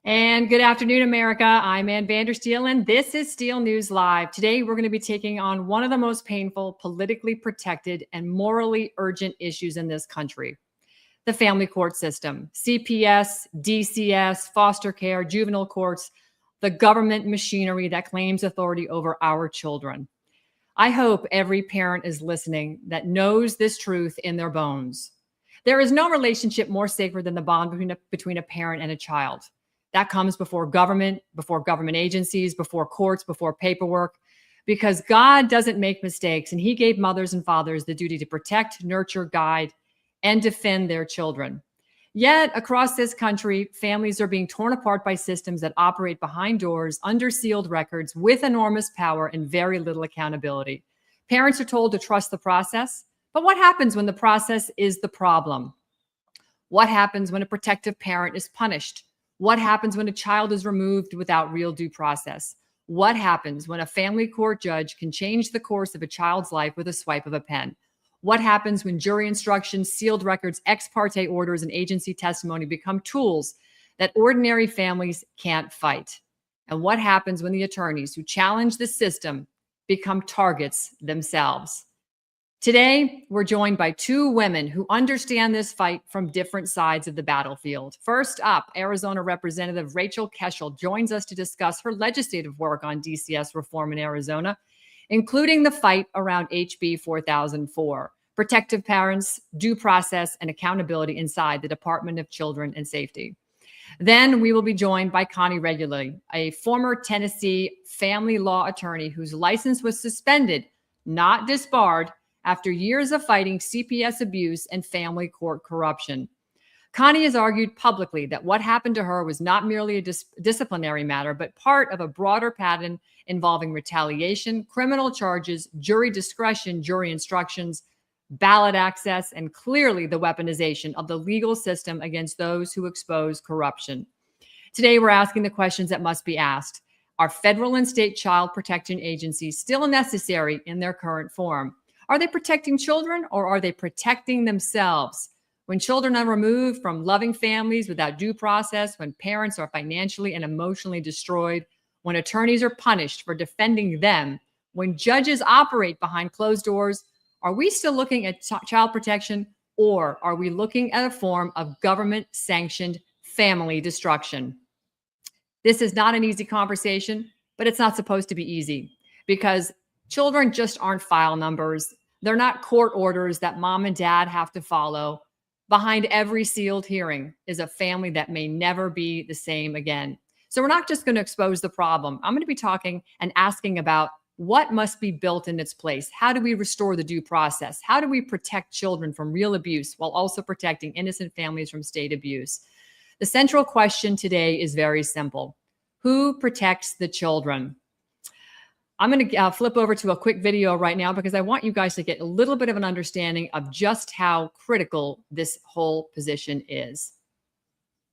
And good afternoon, America. I'm Ann Vandersteel, and this is Steel News Live. Today, we're going to be taking on one of the most painful, politically protected, and morally urgent issues in this country: the family court system. CPS, DCS, foster care, juvenile courts, the government machinery that claims authority over our children. I hope every parent is listening that knows this truth in their bones. There is no relationship more sacred than the bond between a parent and a child. That comes before government agencies, before courts, before paperwork, because God doesn't make mistakes, and He gave mothers and fathers the duty to protect, nurture, guide, and defend their children. Yet, across this country, families are being torn apart by systems that operate behind doors, under sealed records, with enormous power and very little accountability. Parents are told to trust the process, but what happens when the process is the problem? What happens when a protective parent is punished? What happens when a child is removed without real due process? What happens when a family court judge can change the course of a child's life with a swipe of a pen? What happens when jury instructions, sealed records, ex parte orders, and agency testimony become tools that ordinary families can't fight? And what happens when the attorneys who challenge the system become targets themselves? Today, we're joined by two women who understand this fight from different sides of the battlefield. First up, Arizona Representative Rachel Keshel joins us to discuss her legislative work on DCS reform in Arizona, including the fight around HB 4004, protective parents, due process, and accountability inside the Department of Children and Safety. Then we will be joined by Connie Reguli, a former Tennessee family law attorney whose license was suspended, not disbarred, after years of fighting CPS abuse and family court corruption. Connie has argued publicly that what happened to her was not merely a disciplinary matter, but part of a broader pattern involving retaliation, criminal charges, jury discretion, jury instructions, ballot access, and clearly the weaponization of the legal system against those who expose corruption. Today, we're asking the questions that must be asked. Are federal and state child protection agencies still necessary in their current form? Are they protecting children, or are they protecting themselves? When children are removed from loving families without due process, when parents are financially and emotionally destroyed, when attorneys are punished for defending them, when judges operate behind closed doors, are we still looking at child protection, or are we looking at a form of government-sanctioned family destruction? This is not an easy conversation, but it's not supposed to be easy, because children just aren't file numbers. They're not court orders that mom and dad have to follow. Behind every sealed hearing is a family that may never be the same again. So we're not just going to expose the problem. I'm going to be talking and asking about what must be built in its place. How do we restore the due process? How do we protect children from real abuse while also protecting innocent families from state abuse? The central question today is very simple. Who protects the children? I'm going to flip over to a quick video right now because I want you guys to get a little bit of an understanding of just how critical this whole position is.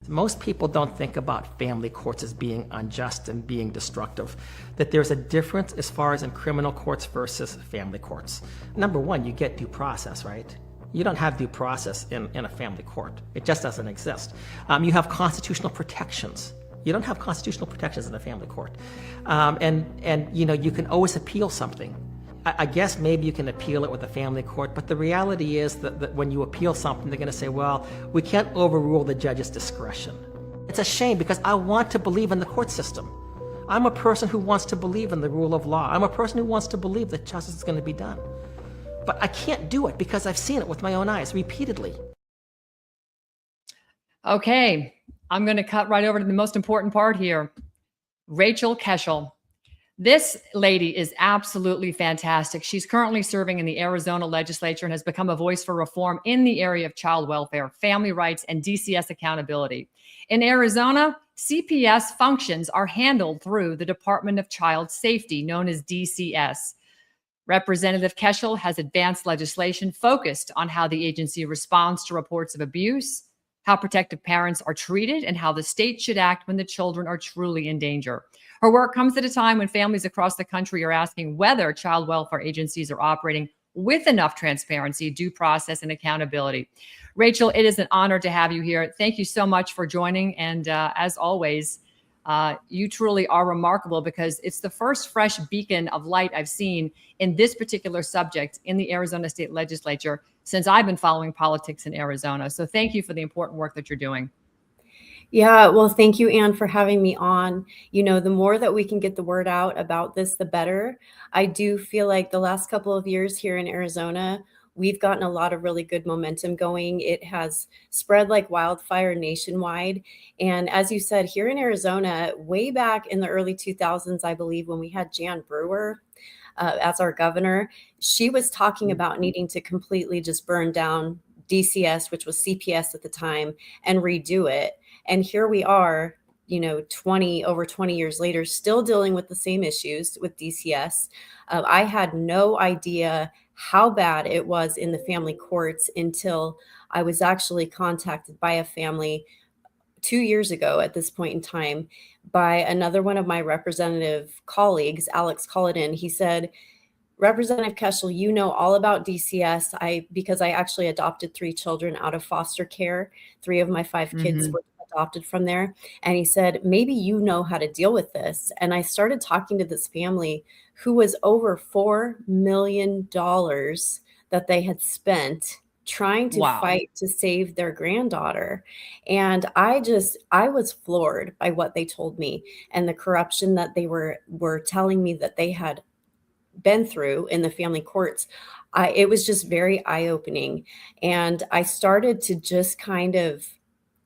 Most people don't think about family courts as being unjust and being destructive, that there's a difference as far as in criminal courts versus family courts. Number one, you get due process, right? You don't have due process in a family court. It just doesn't exist. You have constitutional protections. You don't have constitutional protections in a family court. And you know, you can always appeal something. I guess maybe you can appeal it with a family court, but the reality is that when you appeal something, they're gonna say, well, we can't overrule the judge's discretion. It's a shame because I want to believe in the court system. I'm a person who wants to believe in the rule of law. I'm a person who wants to believe that justice is gonna be done. But I can't do it because I've seen it with my own eyes repeatedly. Okay, I'm going to cut right over to the most important part here. Rachel Keshel. This lady is absolutely fantastic. She's currently serving in the Arizona legislature and has become a voice for reform in the area of child welfare, family rights, and DCS accountability. In Arizona, CPS functions are handled through the Department of Child Safety, known as DCS. Representative Keshel has advanced legislation focused on how the agency responds to reports of abuse, how protective parents are treated, and how the state should act when the children are truly in danger. Her work comes at a time when families across the country are asking whether child welfare agencies are operating with enough transparency, due process, and accountability. Rachel, it is an honor to have you here. Thank you so much for joining. And as always, you truly are remarkable, because it's the first fresh beacon of light I've seen in this particular subject in the Arizona State Legislature since I've been following politics in Arizona. So thank you for the important work that you're doing. Yeah, well, thank you, Anne, for having me on. You know, the more that we can get the word out about this, the better. I do feel like the last couple of years here in Arizona, we've gotten a lot of really good momentum going. It has spread like wildfire nationwide. And as you said, here in Arizona, way back in the early 2000s, I believe, when we had Jan Brewer as our governor, she was talking about needing to completely just burn down DCS, which was CPS at the time, and redo it. And here we are, you know, over 20 years later, still dealing with the same issues with DCS. I had no idea how bad it was in the family courts until I was actually contacted by a family 2 years ago at this point in time by another one of my representative colleagues, Alex Culloden. He said, Representative Keshel, you know all about DCS. Because I actually adopted 3 children out of foster care. 3 of my 5 kids were adopted from there. And he said, maybe you know how to deal with this. And I started talking to this family who was over $4 million that they had spent trying to fight to save their granddaughter. And I was floored by what they told me and the corruption that they were telling me that they had been through in the family courts. It was just very eye-opening. And I started to just kind of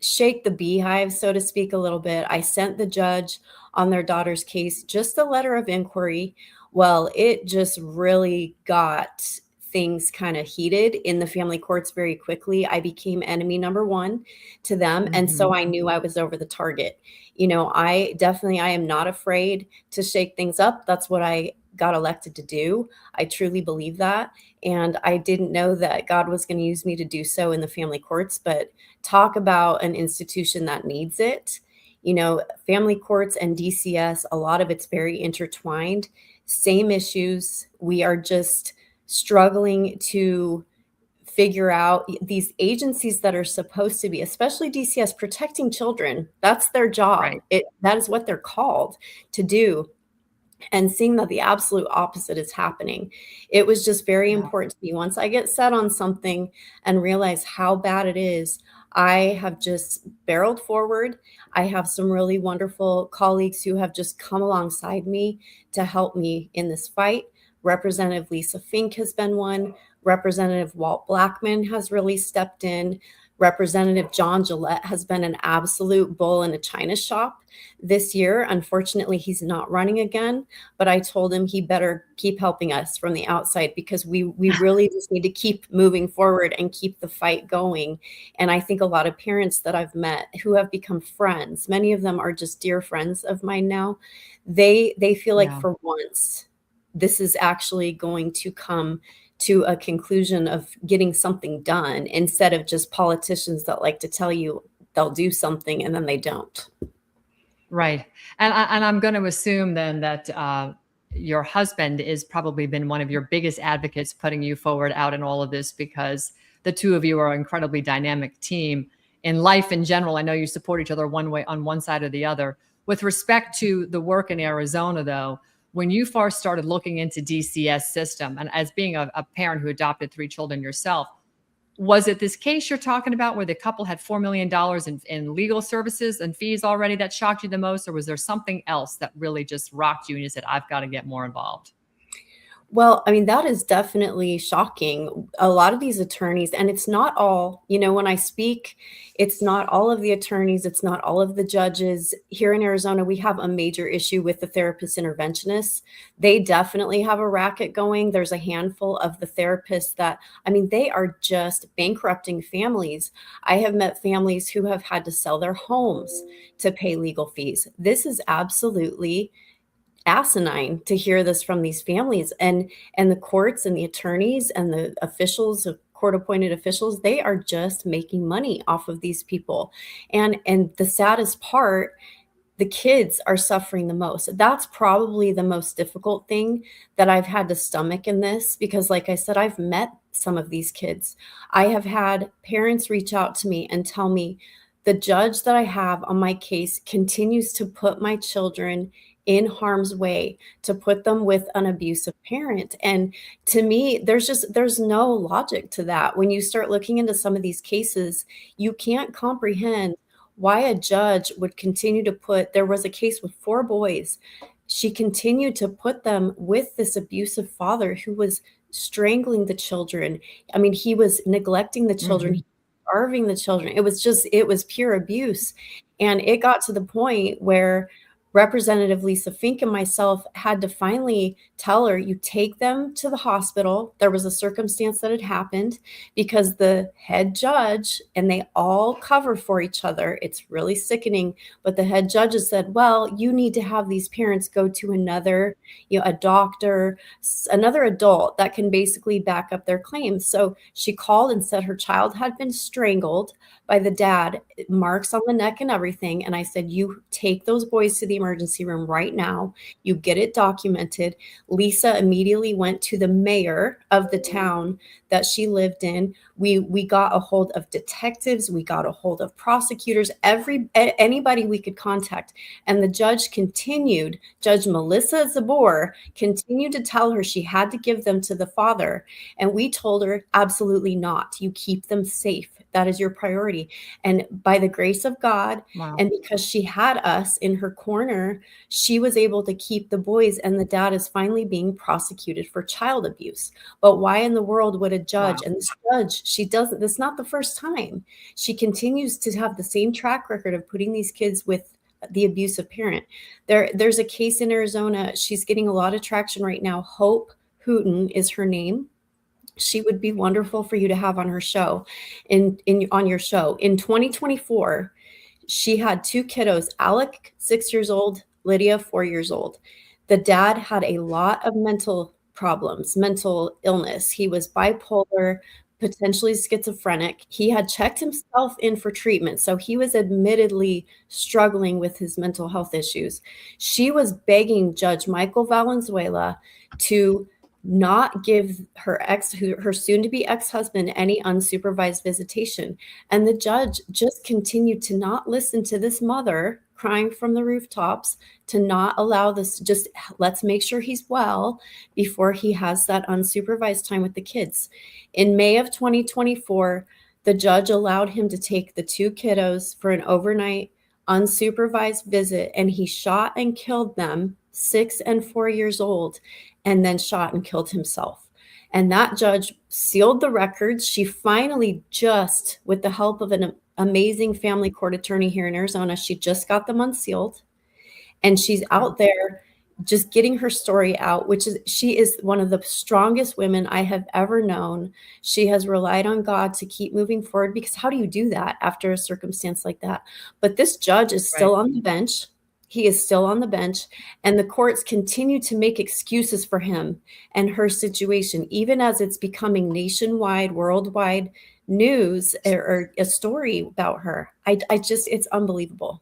shake the beehive, so to speak, a little bit. I sent the judge on their daughter's case just a letter of inquiry. Well, it just really got things kind of heated in the family courts very quickly. I became enemy number 1 to them. And so I knew I was over the target. You know, I am not afraid to shake things up. That's what I got elected to do. I truly believe that. And I didn't know that God was going to use me to do so in the family courts, but talk about an institution that needs it. You know, family courts and DCS, a lot of it's very intertwined, same issues. We are just struggling to figure out these agencies that are supposed to be, especially DCS, protecting children. That's their job. Right. That is what they're called to do. And seeing that the absolute opposite is happening, it was just very important to me. Once I get set on something and realize how bad it is, I have just barreled forward. I have some really wonderful colleagues who have just come alongside me to help me in this fight. Representative Lisa Fink has been one. Representative Walt Blackman has really stepped in. Representative John Gillette has been an absolute bull in a china shop this year. Unfortunately, he's not running again, but I told him he better keep helping us from the outside, because we really just need to keep moving forward and keep the fight going. And I think a lot of parents that I've met who have become friends, many of them are just dear friends of mine now, they feel like for once, this is actually going to come to a conclusion of getting something done, instead of just politicians that like to tell you they'll do something and then they don't. Right. And I'm going to assume then that your husband is probably been one of your biggest advocates putting you forward out in all of this, because the two of you are an incredibly dynamic team in life in general. I know you support each other one way on one side or the other. With respect to the work in Arizona, though, when you first started looking into DCS system, and as being a parent who adopted 3 children yourself, was it this case you're talking about where the couple had $4 million in legal services and fees already that shocked you the most? Or was there something else that really just rocked you and you said, I've got to get more involved? Well, I mean, that is definitely shocking. A lot of these attorneys, and it's not all, you know, when I speak, it's not all of the attorneys, it's not all of the judges. Here in Arizona, we have a major issue with the therapist interventionists. They definitely have a racket going. There's a handful of the therapists that, I mean, they are just bankrupting families. I have met families who have had to sell their homes to pay legal fees. This is absolutely asinine to hear this from these families, and the courts and the attorneys and the officials of court appointed officials, they are just making money off of these people. And the saddest part, the kids are suffering the most. That's probably the most difficult thing that I've had to stomach in this because, like I said, I've met some of these kids. I have had parents reach out to me and tell me the judge that I have on my case continues to put my children in harm's way, to put them with an abusive parent. And to me, there's no logic to that. When you start looking into some of these cases, you can't comprehend why a judge would continue to put there was a case with 4 boys. She continued to put them with this abusive father who was strangling the children. I mean, he was neglecting the children, Mhm. starving the children. It was pure abuse. And it got to the point where Representative Lisa Fink and myself had to finally tell her, you take them to the hospital. There was a circumstance that had happened because the head judge, and they all cover for each other. It's really sickening. But the head judge has said, well, you need to have these parents go to another, a doctor, another adult that can basically back up their claims. So she called and said her child had been strangled by the dad, marks on the neck and everything. And I said, you take those boys to the emergency room right now. You get it documented. Lisa immediately went to the mayor of the town that she lived in. We got a hold of detectives. We got a hold of prosecutors, anybody we could contact. And the judge continued, Judge Melissa Zabor continued to tell her she had to give them to the father. And we told her, absolutely not. You keep them safe. That is your priority. And by the grace of God, Wow. and because she had us in her corner, she was able to keep the boys, and the dad is finally being prosecuted for child abuse. But why in the world would a judge, Wow. and this judge, she doesn't, this is not the first time. She continues to have the same track record of putting these kids with the abusive parent. There's a case in Arizona. She's getting a lot of traction right now. Hope Hooten is her name. She would be wonderful for you to have on her show, on your show. In 2024, she had 2 kiddos, Alec, 6 years old, Lydia, 4 years old. The dad had a lot of mental problems, mental illness. He was bipolar, potentially schizophrenic. He had checked himself in for treatment, so he was admittedly struggling with his mental health issues. She was begging Judge Michael Valenzuela to not give her soon-to-be ex-husband any unsupervised visitation. And the judge just continued to not listen to this mother crying from the rooftops, to not allow this, just let's make sure he's well before he has that unsupervised time with the kids. In May of 2024, the judge allowed him to take the 2 kiddos for an overnight unsupervised visit, and he shot and killed them, 6 and 4 years old, and then shot and killed himself. And that judge sealed the records. She finally, just with the help of an amazing family court attorney here in Arizona, she just got them unsealed. And she's out there just getting her story out, she is one of the strongest women I have ever known. She has relied on God to keep moving forward, because how do you do that after a circumstance like that? But this judge is still on the bench. He is still on the bench, and the courts continue to make excuses for him and her situation, even as it's becoming nationwide, worldwide news, or a story about her. It's unbelievable.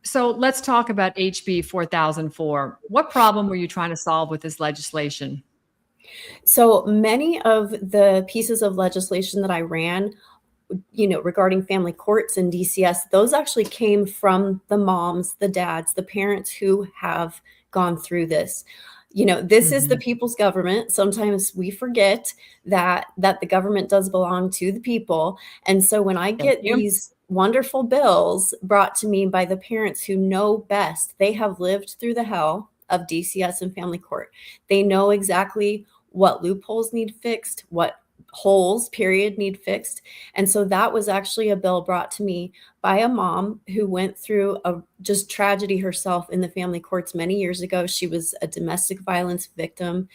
So let's talk about HB 4004. What problem were you trying to solve with this legislation? So many of the pieces of legislation that I ran, regarding family courts and DCS, those actually came from the moms, the dads, the parents who have gone through this. This is the people's government. Sometimes we forget that the government does belong to the people. And so when I get these wonderful bills brought to me by the parents who know best, they have lived through the hell of DCS and family court. They know exactly what loopholes need fixed, what holes, period, need fixed. And so that was actually a bill brought to me by a mom who went through a just tragedy herself in the family courts many years ago. She was a domestic violence victim,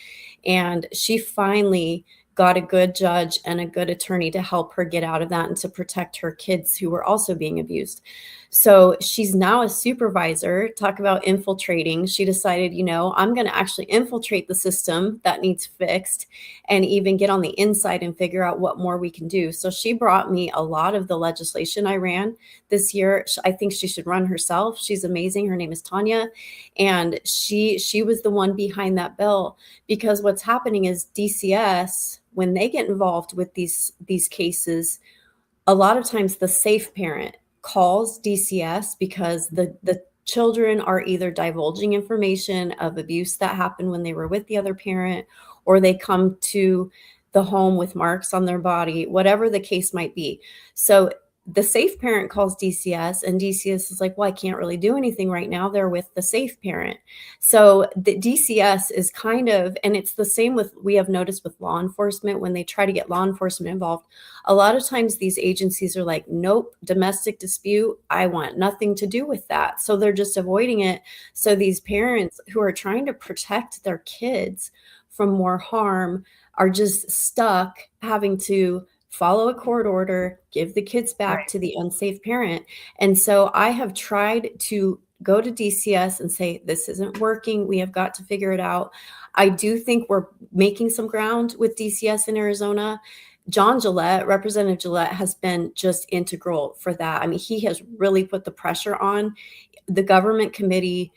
and she finally got a good judge and a good attorney to help her get out of that and to protect her kids who were also being abused. So she's now a supervisor. Talk about infiltrating. She decided, I'm going to actually infiltrate the system that needs fixed and even get on the inside and figure out what more we can do. So she brought me a lot of the legislation I ran this year. I think she should run herself. She's amazing. Her name is Tanya. And she was the one behind that bill, because what's happening is DCS, when they get involved with these cases, a lot of times the safe parent calls DCS because the children are either divulging information of abuse that happened when they were with the other parent, or they come to the home with marks on their body, whatever the case might be. So the safe parent calls DCS, and DCS is like, well, I can't really do anything right now. They're with the safe parent. So the DCS is kind of, and it's the same with, we have noticed with law enforcement, when they try to get law enforcement involved, a lot of times these agencies are like, nope, domestic dispute, I want nothing to do with that. So they're just avoiding it. So these parents who are trying to protect their kids from more harm are just stuck having to follow a court order, give the kids back to the unsafe parent. And so I have tried to go to DCS and say, this isn't working. We have got to figure it out. I do think we're making some ground with DCS in Arizona. John Gillette, Representative Gillette, has been just integral for that. I mean, he has really put the pressure on the government committee,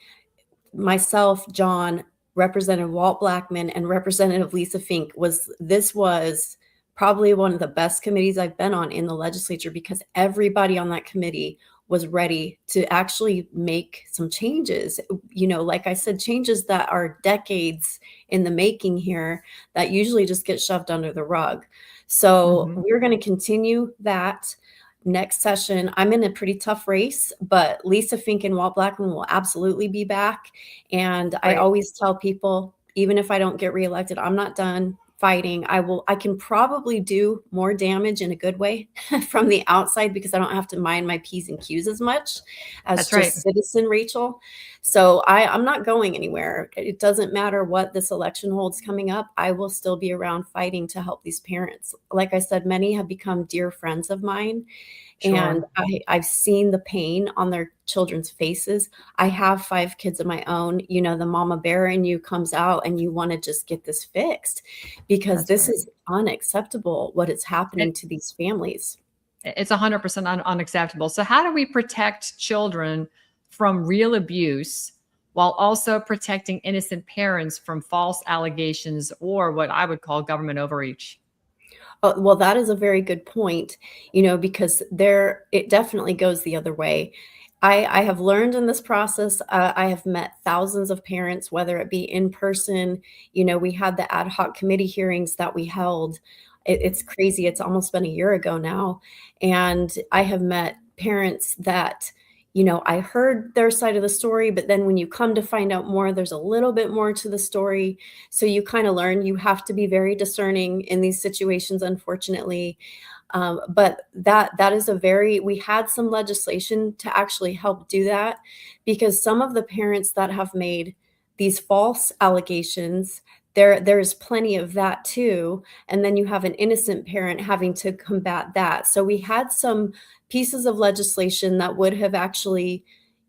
myself, John, Representative Walt Blackman, and Representative Lisa Fink. This was probably one of the best committees I've been on in the legislature, because everybody on that committee was ready to actually make some changes. Like I said, changes that are decades in the making here that usually just get shoved under the rug. So we're going to continue that next session. I'm in a pretty tough race, but Lisa Fink and Walt Blackman will absolutely be back. And I always tell people, even if I don't get reelected, I'm not done fighting. I can probably do more damage in a good way from the outside, because I don't have to mind my P's and Q's as much as citizen Rachel. So I'm not going anywhere. It doesn't matter what this election holds coming up. I will still be around fighting to help these parents. Like I said, many have become dear friends of mine. And I've seen the pain on their children's faces. I have 5 kids of my own. The mama bear in you comes out, and you want to just get this fixed, because this is unacceptable, what is happening to these families. It's 100% unacceptable. So how do we protect children from real abuse while also protecting innocent parents from false allegations or what I would call government overreach? Oh, well, that is a very good point, because it definitely goes the other way. I have learned in this process, I have met thousands of parents, whether it be in person. We had the ad hoc committee hearings that we held. It's crazy. It's almost been a year ago now. And I have met parents that, I heard their side of the story, but then when you come to find out more, there's a little bit more to the story. So you kind of learn you have to be very discerning in these situations, unfortunately. But that is we had some legislation to actually help do that, because some of the parents that have made these false allegations, there's plenty of that too. And then you have an innocent parent having to combat that. So we had some pieces of legislation that would have actually,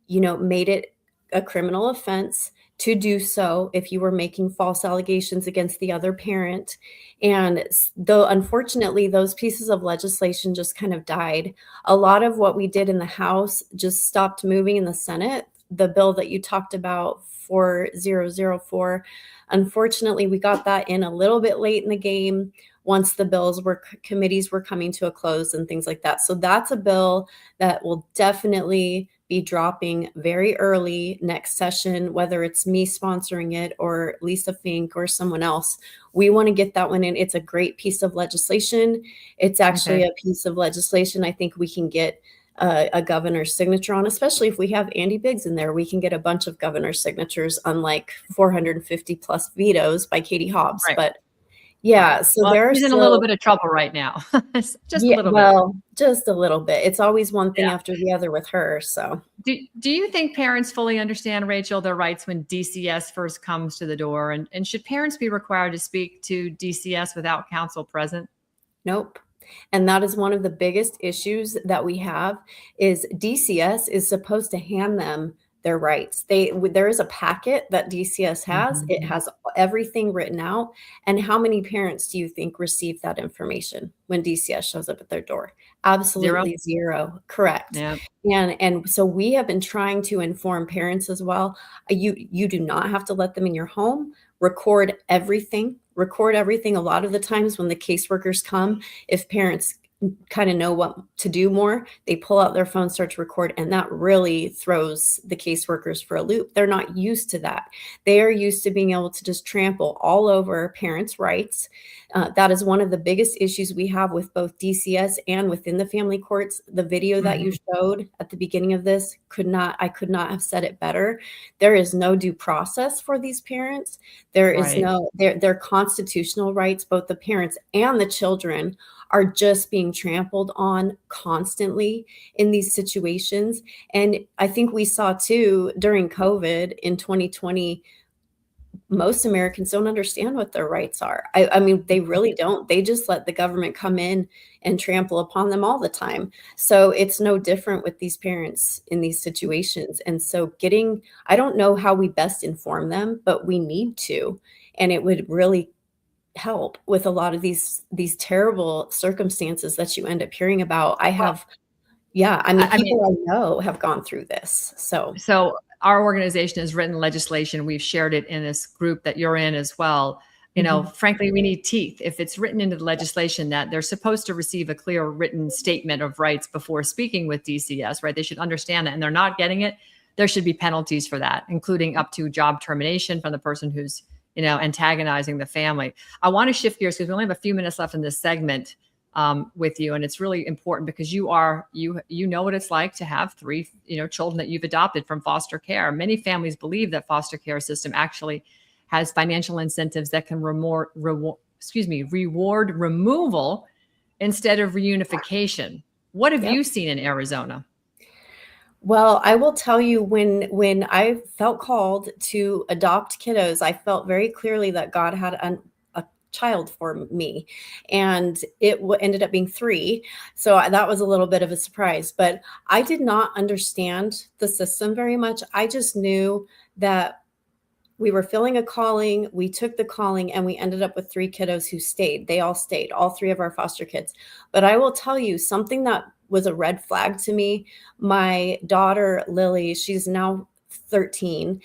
made it a criminal offense to do so if you were making false allegations against the other parent. And though, unfortunately, those pieces of legislation just kind of died. A lot of what we did in the House just stopped moving in the Senate. The bill that you talked about, 4004, unfortunately, we got that in a little bit late in the game, once the committees were coming to a close and things like that. So that's a bill that will definitely be dropping very early next session, whether it's me sponsoring it or Lisa Fink or someone else. We want to get that one in. It's a great piece of legislation. It's actually a piece of legislation I think we can get a governor's signature on, especially if we have Andy Biggs in there. We can get a bunch of governor signatures, unlike 450 plus vetoes by Katie Hobbs. But Yeah, Right. so Well, there are she's in a little still bit of trouble right now. Just a yeah, little bit. well, just a little bit. It's always one thing Yeah. after the other with her, so. Do you think parents fully understand, Rachel, their rights when DCS first comes to the door? And should parents be required to speak to DCS without counsel present? Nope. And that is one of the biggest issues that we have is DCS is supposed to hand them their rights. There is a packet that DCS has. It Mhm. has everything written out. And how many parents do you think receive that information when DCS shows up at their door? 0? Absolutely zero. Correct. Yeah. And so we have been trying to inform parents as well. You do not have to let them in your home. Record everything. Record everything. A lot of the times when the caseworkers come, if parents kind of know what to do more, they pull out their phone, start to record, and that really throws the caseworkers for a loop. They're not used to that. They are used to being able to just trample all over parents' rights. That is one of the biggest issues we have with both DCS and within the family courts. The video that you Mhm. showed at the beginning of this I could not have said it better. There is no due process for these parents. There is Right. no their constitutional rights, both the parents and the children are just being trampled on constantly in these situations. And I think we saw too during COVID in 2020, most Americans don't understand what their rights are. I mean, they really don't. They just let the government come in and trample upon them all the time. So it's no different with these parents in these situations. And so I don't know how we best inform them, but we need to. And it would really help with a lot of these terrible circumstances that you end up hearing about. Well, Yeah, I mean, I mean, people I know have gone through this. So, so our organization has written legislation. We've shared it in this group that you're in as well. mhm, Frankly, we need teeth. If it's written into the legislation that they're supposed to receive a clear written statement of rights before speaking with DCS, right? They should understand that, and they're not getting it. There should be penalties for that, including up to job termination from the person who's, antagonizing the family. I want to shift gears because we only have a few minutes left in this segment with you, and it's really important because you know what it's like to have three children that you've adopted from foster care. Many families believe that foster care system actually has financial incentives that can reward removal instead of reunification. What have yep. you seen in Arizona? Well, I will tell you when I felt called to adopt kiddos, I felt very clearly that God had a child for me, and it ended up being 3. So that was a little bit of a surprise, but I did not understand the system very much. I just knew that we were filling a calling, we took the calling, and we ended up with 3 kiddos who stayed. They all stayed, all 3 of our foster kids. But I will tell you something that was a red flag to me. My daughter, Lily, she's now 13.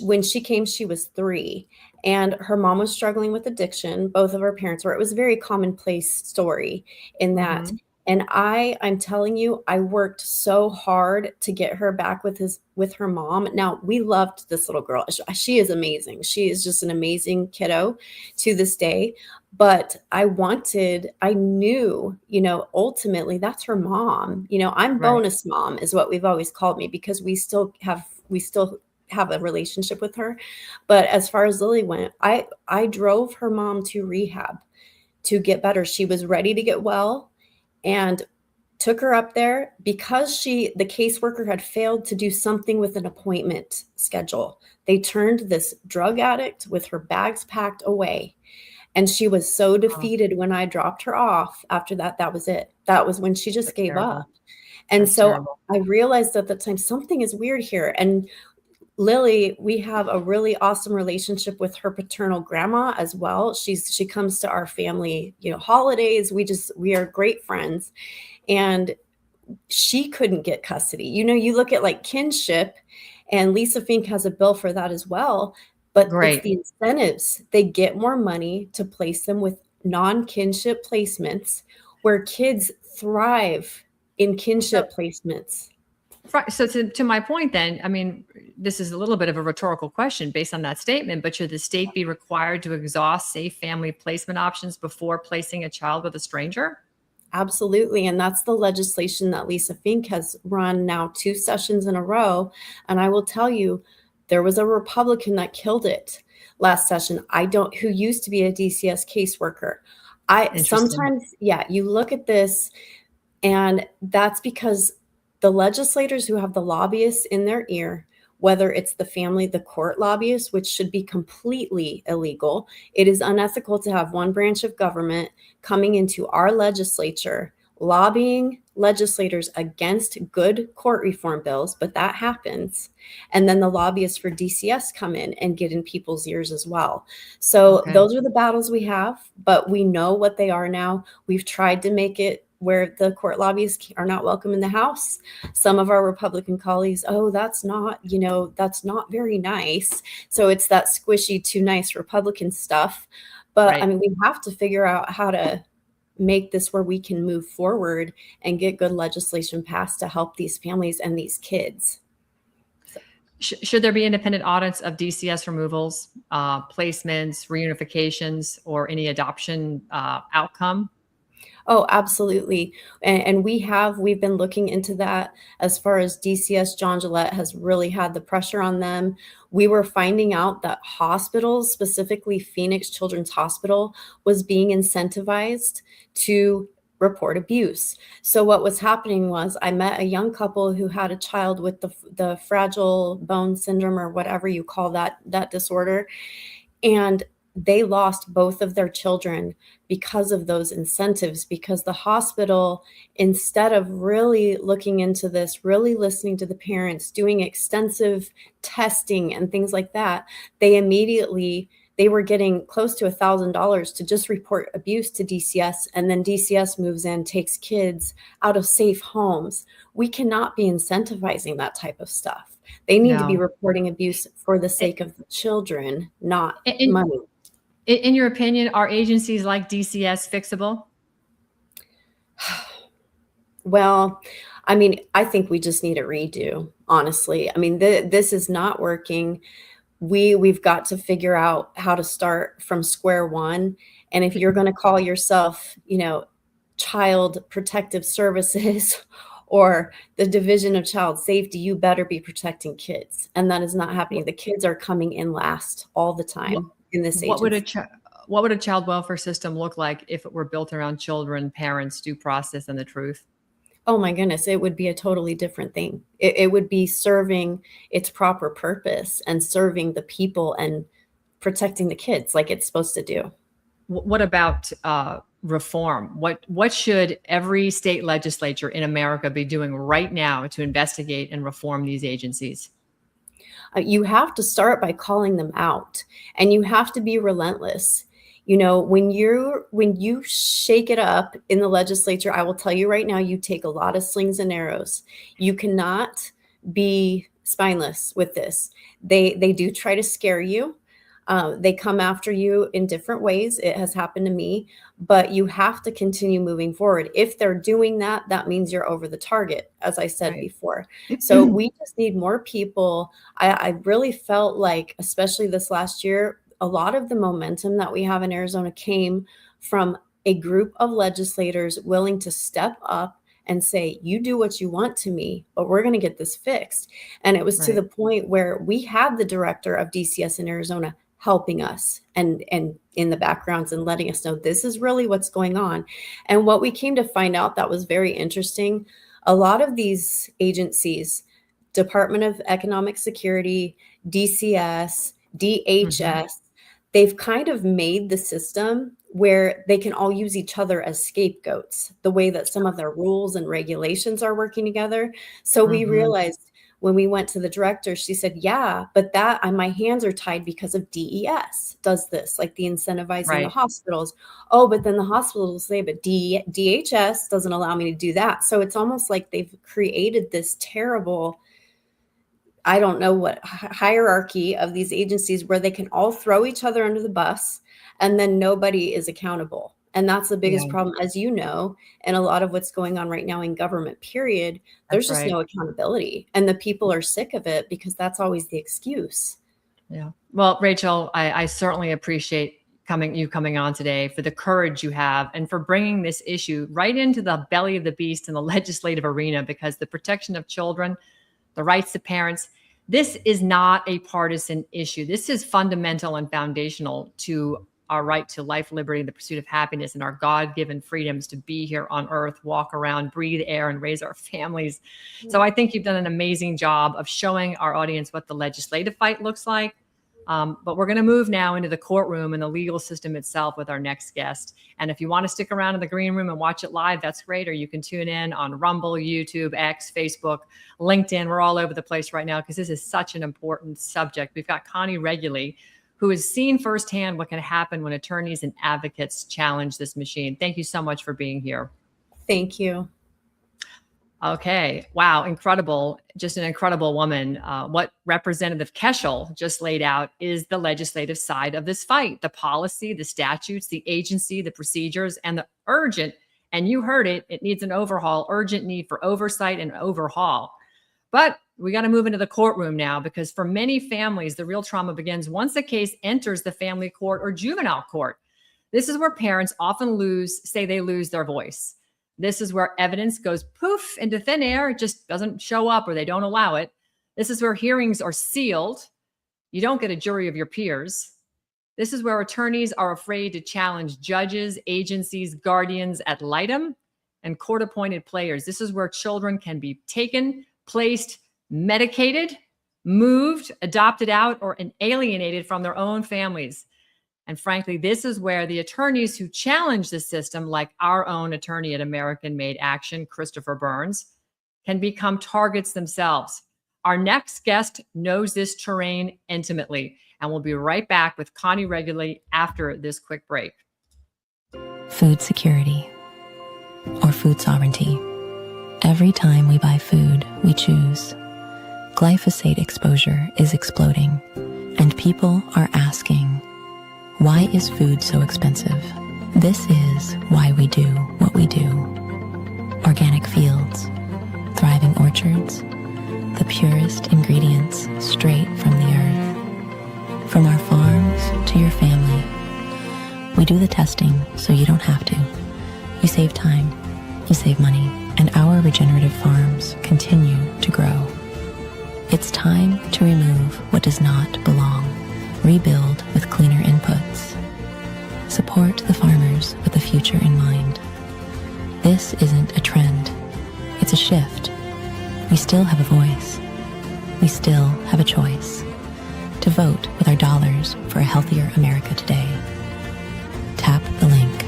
When she came, she was 3, and her mom was struggling with addiction. Both of her parents were. It was a very commonplace story in that. Hmm. And I'm telling you, I worked so hard to get her back with her mom. Now, we loved this little girl. She is amazing. She is just an amazing kiddo to this day. But I knew, ultimately that's her mom. I'm Right. bonus mom is what we've always called me because we still have a relationship with her. But as far as Lily went, I drove her mom to rehab to get better. She was ready to get well and took her up there because the caseworker had failed to do something with an appointment schedule. They turned this drug addict with her bags packed away. And she was so Oh, defeated when I dropped her off. After that, that was it. That was when she just that's gave up. terrible. And That's so terrible. I realized at the time something is weird here. And Lily, we have a really awesome relationship with her paternal grandma as well. She comes to our family, holidays. We are great friends. And she couldn't get custody. You look at like kinship, and Lisa Fink has a bill for that as well, but it's Great. the incentives. They get more money to place them with non-kinship placements where kids thrive in So kinship placements. Right. So to my point, then, I mean, this is a little bit of a rhetorical question based on that statement, but should the state be required to exhaust safe family placement options before placing a child with a stranger? Absolutely. And that's the legislation that Lisa Fink has run now 2 sessions in a row. And I will tell you, there was a Republican that killed it. last session, who used to be a DCS caseworker. Interesting. You look at this, and that's because the legislators who have the lobbyists in their ear, whether it's the court lobbyists, which should be completely illegal. It is unethical to have one branch of government coming into our legislature, lobbying legislators against good court reform bills, but that happens. And then the lobbyists for DCS come in and get in people's ears as well. So Okay. those are the battles we have, but we know what they are now. We've tried to make it where the court lobbyists are not welcome in the House. Some of our Republican colleagues, oh, that's not very nice. So it's that squishy, too nice Republican stuff. But Right. I mean, we have to figure out how to make this where we can move forward and get good legislation passed to help these families and these kids. Should there be independent audits of DCS removals, placements, reunifications, or any adoption outcome? Oh, absolutely. And we've been looking into that. As far as DCS, John Gillette has really had the pressure on them. We were finding out that hospitals, specifically Phoenix Children's Hospital, was being incentivized to report abuse. So what was happening was, I met a young couple who had a child with the fragile bone syndrome, or whatever you call that disorder. And they lost both of their children because of those incentives, because the hospital, instead of really looking into this, really listening to the parents, doing extensive testing and things like that, they were getting close to $1,000 to just report abuse to DCS, and then DCS moves in, takes kids out of safe homes. We cannot be incentivizing that type of stuff. They need to be No. reporting abuse for the sake of the children, not In, money. in your opinion, are agencies like DCS fixable? Well, I mean, I think we just need a redo, honestly. I mean, this is not working. We've got to figure out how to start from square one. And if you're going to call yourself, Child Protective Services or the Division of Child Safety, you better be protecting kids. And that is not happening. The kids are coming in last all the time in this What would agency. what would a child welfare system look like if it were built around children, parents, due process, and the truth? Oh my goodness, it would be a totally different thing. It would be serving its proper purpose and serving the people and protecting the kids like it's supposed to do. What about reform? What should every state legislature in America be doing right now to investigate and reform these agencies? You have to start by calling them out, and you have to be relentless. When you shake it up in the legislature, I will tell you right now, you take a lot of slings and arrows. You cannot be spineless with this. They do try to scare you. They come after you in different ways. It has happened to me, but you have to continue moving forward. If they're doing that, that means you're over the target, as I said Right. before. So we just need more people. I really felt like, especially this last year, a lot of the momentum that we have in Arizona came from a group of legislators willing to step up and say, you do what you want to me, but we're going to get this fixed. And it was to Right. the point where we had the director of DCS in Arizona helping us and in the backgrounds and letting us know this is really what's going on. And what we came to find out that was very interesting, a lot of these agencies, Department of Economic Security, DCS, DHS, they've kind of made the system where they can all use each other as scapegoats, the way that some of their rules and regulations are working together. So we realized when we went to the director, she said, yeah, but my hands are tied because of DES does this, like the incentivizing the Right. hospitals. Oh, but then the hospitals say, but DHS doesn't allow me to do that. So it's almost like they've created this terrible, I don't know what hierarchy of these agencies where they can all throw each other under the bus and then nobody is accountable. And that's the biggest Yeah, problem, as you know, and a lot of what's going on right now in government, period. There's that's just right. no accountability. And the people are sick of it because that's always the excuse. Yeah. Well, Rachel, I certainly appreciate you coming on today, for the courage you have and for bringing this issue right into the belly of the beast in the legislative arena, because the protection of children, the rights of parents, This is not a partisan issue. This is fundamental and foundational to our right to life, liberty, the pursuit of happiness, and our God-given freedoms to be here on earth, walk around, breathe air, and raise our families. So I think you've done an amazing job of showing our audience what the legislative fight looks like. But we're going to move now into the courtroom and the legal system itself with our next guest. And if you want to stick around in the green room and watch it live, that's great. Or you can tune in on Rumble, YouTube, X, Facebook, LinkedIn. We're all over the place right now because this is such an important subject. We've got Connie Reguli, who has seen firsthand what can happen when attorneys and advocates challenge this machine. Thank you so much for being here. Thank you. Okay. Wow. Incredible. Just an incredible woman. What Representative Keshel just laid out is the legislative side of this fight, the policy, the statutes, the agency, the procedures, and the urgent, and you heard it, it needs an overhaul, urgent need for oversight and overhaul. But we got to move into the courtroom now, because for many families, the real trauma begins once a case enters the family court or juvenile court. This is where parents often say they lose their voice. This is where evidence goes poof into thin air. It just doesn't show up, or they don't allow it. This is where hearings are sealed. You don't get a jury of your peers. This is where attorneys are afraid to challenge judges, agencies, guardians ad litem, and court-appointed players. This is where children can be taken, placed, medicated, moved, adopted out, or alienated from their own families. And frankly, this is where the attorneys who challenge the system, like our own attorney at American Made Action, Christopher Burns, can become targets themselves. Our next guest knows this terrain intimately, and we'll be right back with Connie Reguli after this quick break. Food security or food sovereignty. Every time we buy food, we choose. Glyphosate exposure is exploding, and people are asking, why is food so expensive? This is why we do what we do. Organic fields, thriving orchards, the purest ingredients straight from the earth. From our farms to your family, we do the testing so you don't have to. You save time, you save money, and our regenerative farms continue to grow. It's time to remove what does not belong. Rebuild with cleaner inputs. Support the farmers with the future in mind. This isn't a trend. It's a shift. We still have a voice. We still have a choice to vote with our dollars for a healthier America today. Tap the link.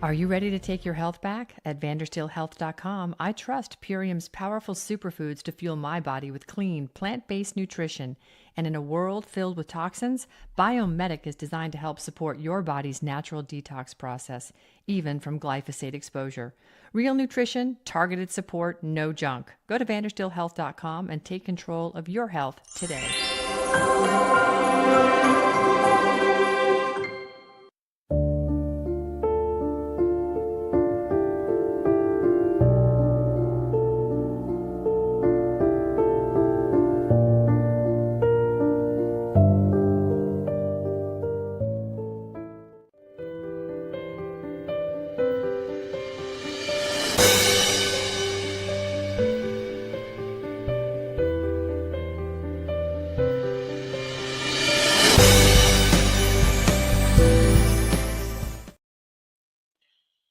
Are you ready to take your health back? At vandersteelhealth.com, I trust Purium's powerful superfoods to fuel my body with clean, plant-based nutrition. And in a world filled with toxins, Biomedic is designed to help support your body's natural detox process, even from glyphosate exposure. Real nutrition, targeted support, no junk. Go to vandersteelhealth.com and take control of your health today.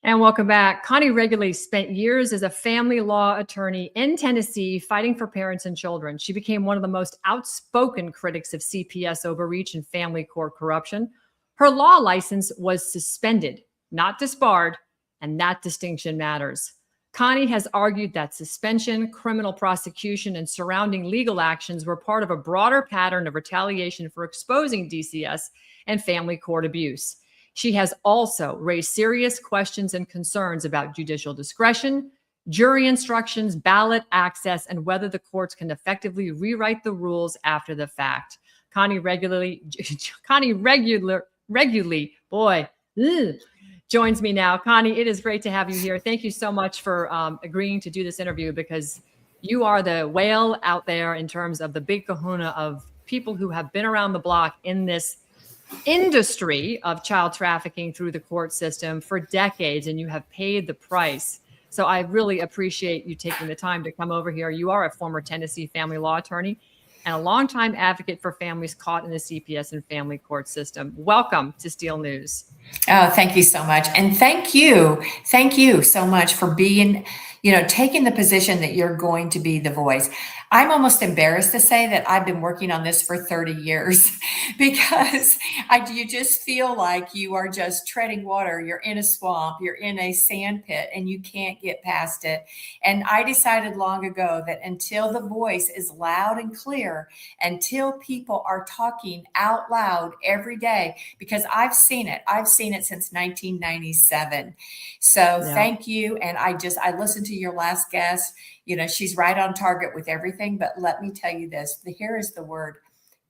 And welcome back. Connie Reguli spent years as a family law attorney in Tennessee fighting for parents and children. She became one of the most outspoken critics of CPS overreach and family court corruption. Her law license was suspended, not disbarred, and that distinction matters. Connie has argued that suspension, criminal prosecution, and surrounding legal actions were part of a broader pattern of retaliation for exposing DCS and family court abuse. She has also raised serious questions and concerns about judicial discretion, jury instructions, ballot access, and whether the courts can effectively rewrite the rules after the fact. Connie Reguli, joins me now. Connie, it is great to have you here. Thank you so much for agreeing to do this interview, because you are the whale out there in terms of the big kahuna of people who have been around the block in this industry of child trafficking through the court system for decades, and you have paid the price. So I really appreciate you taking the time to come over here. You are a former Tennessee family law attorney and a longtime advocate for families caught in the CPS and family court system. Welcome to Steel News. Oh, thank you so much. And thank you. Thank you so much for being, taking the position that you're going to be the voice. I'm almost embarrassed to say that I've been working on this for 30 years because you just feel like you are just treading water. You're in a swamp, you're in a sand pit, and you can't get past it. And I decided long ago that until the voice is loud and clear, until people are talking out loud every day, because I've seen it since 1997. So Thank you. And I listened to your last guest. She's right on target with everything. But let me tell you this, here is the word: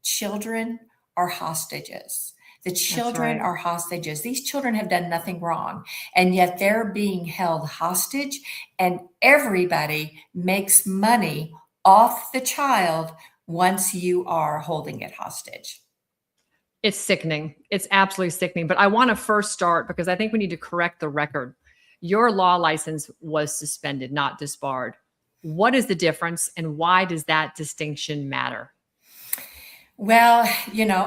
children are hostages. The children are hostages. These children have done nothing wrong, and yet they're being held hostage, and everybody makes money off the child once you are holding it hostage. It's sickening. It's absolutely sickening. But I want to first start because I think we need to correct the record. Your law license was suspended, not disbarred. What is the difference, and why does that distinction matter? Well,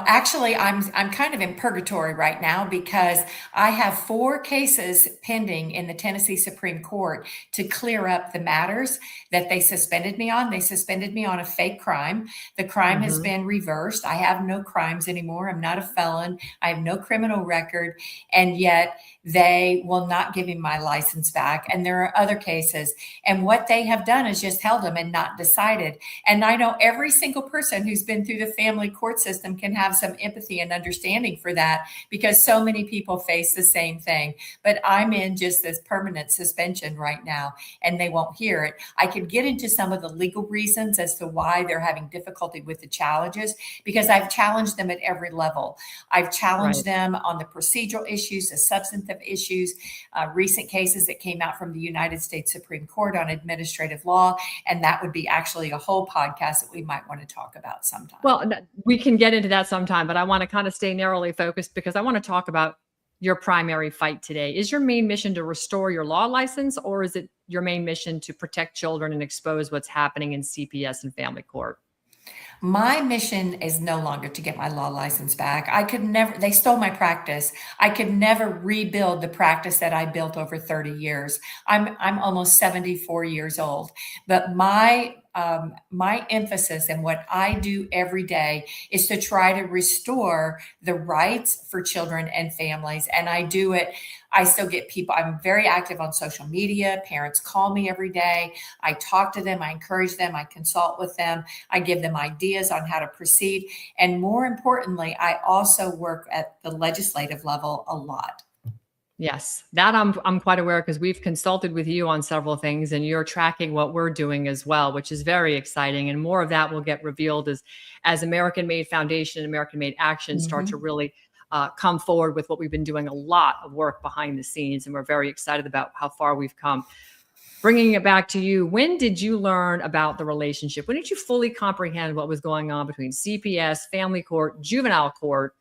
actually, I'm kind of in purgatory right now because I have 4 cases pending in the Tennessee Supreme Court to clear up the matters that they suspended me on. They suspended me on a fake crime. The crime has been reversed. I have no crimes anymore. I'm not a felon. I have no criminal record, and yet they will not give me my license back. And there are other cases. And what they have done is just held them and not decided. And I know every single person who's been through the family court system can have some empathy and understanding for that, because so many people face the same thing. But I'm in just this permanent suspension right now, and they won't hear it. I could get into some of the legal reasons as to why they're having difficulty with the challenges, because I've challenged them at every level. I've challenged them on the procedural issues, the substantive issues, recent cases that came out from the United States Supreme Court on administrative law. And that would be actually a whole podcast that we might want to talk about sometime. Well, we can get into that sometime, but I want to kind of stay narrowly focused because I want to talk about your primary fight today. Is your main mission to restore your law license, or is it your main mission to protect children and expose what's happening in CPS and family court? My mission is no longer to get my law license back. They stole my practice. I could never rebuild the practice that I built over 30 years. I'm almost 74 years old, but my emphasis and what I do every day is to try to restore the rights for children and families. And I do it. I still get people. I'm very active on social media. Parents call me every day. I talk to them. I encourage them. I consult with them. I give them ideas on how to proceed. And more importantly, I also work at the legislative level a lot. Yes, that I'm quite aware, because we've consulted with you on several things, and you're tracking what we're doing as well, which is very exciting. And more of that will get revealed as American Made Foundation and American Made Action start to really come forward with what we've been doing, a lot of work behind the scenes. And we're very excited about how far we've come. Bringing it back to you, when did you learn about the relationship? When did you fully comprehend what was going on between CPS, family court, juvenile court,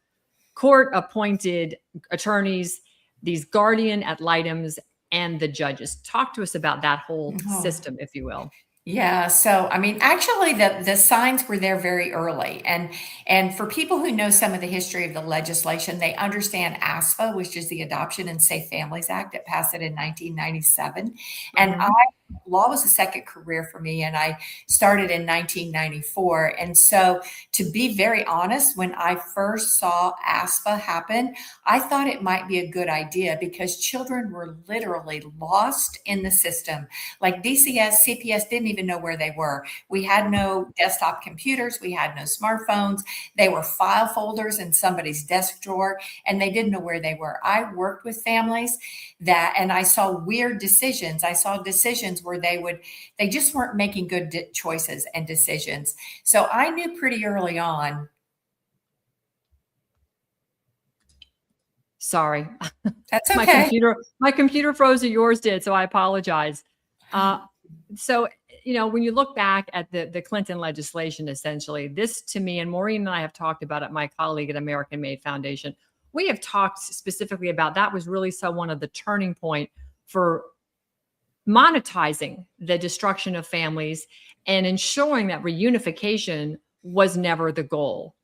court-appointed attorneys, these guardian ad litems, and the judges? Talk to us about that whole system, if you will. Yeah. So, I mean, actually, the signs were there very early. And for people who know some of the history of the legislation, they understand ASFA, which is the Adoption and Safe Families Act. It passed it in 1997. And law was a second career for me, and I started in 1994. And so, to be very honest, when I first saw ASFA happen, I thought it might be a good idea, because children were literally lost in the system. Like DCS, CPS didn't even know where they were. We had no desktop computers. We had no smartphones. They were file folders in somebody's desk drawer, and they didn't know where they were. I worked with families and I saw weird decisions. I saw decisions where they just weren't making good choices and decisions. So I knew pretty early on. Sorry. That's okay. My computer froze, or yours did, so I apologize. So, when you look back at the Clinton legislation, essentially, this to me, and Maureen and I have talked about it, my colleague at American Made Foundation, we have talked specifically about that was really one of the turning point for monetizing the destruction of families and ensuring that reunification was never the goal.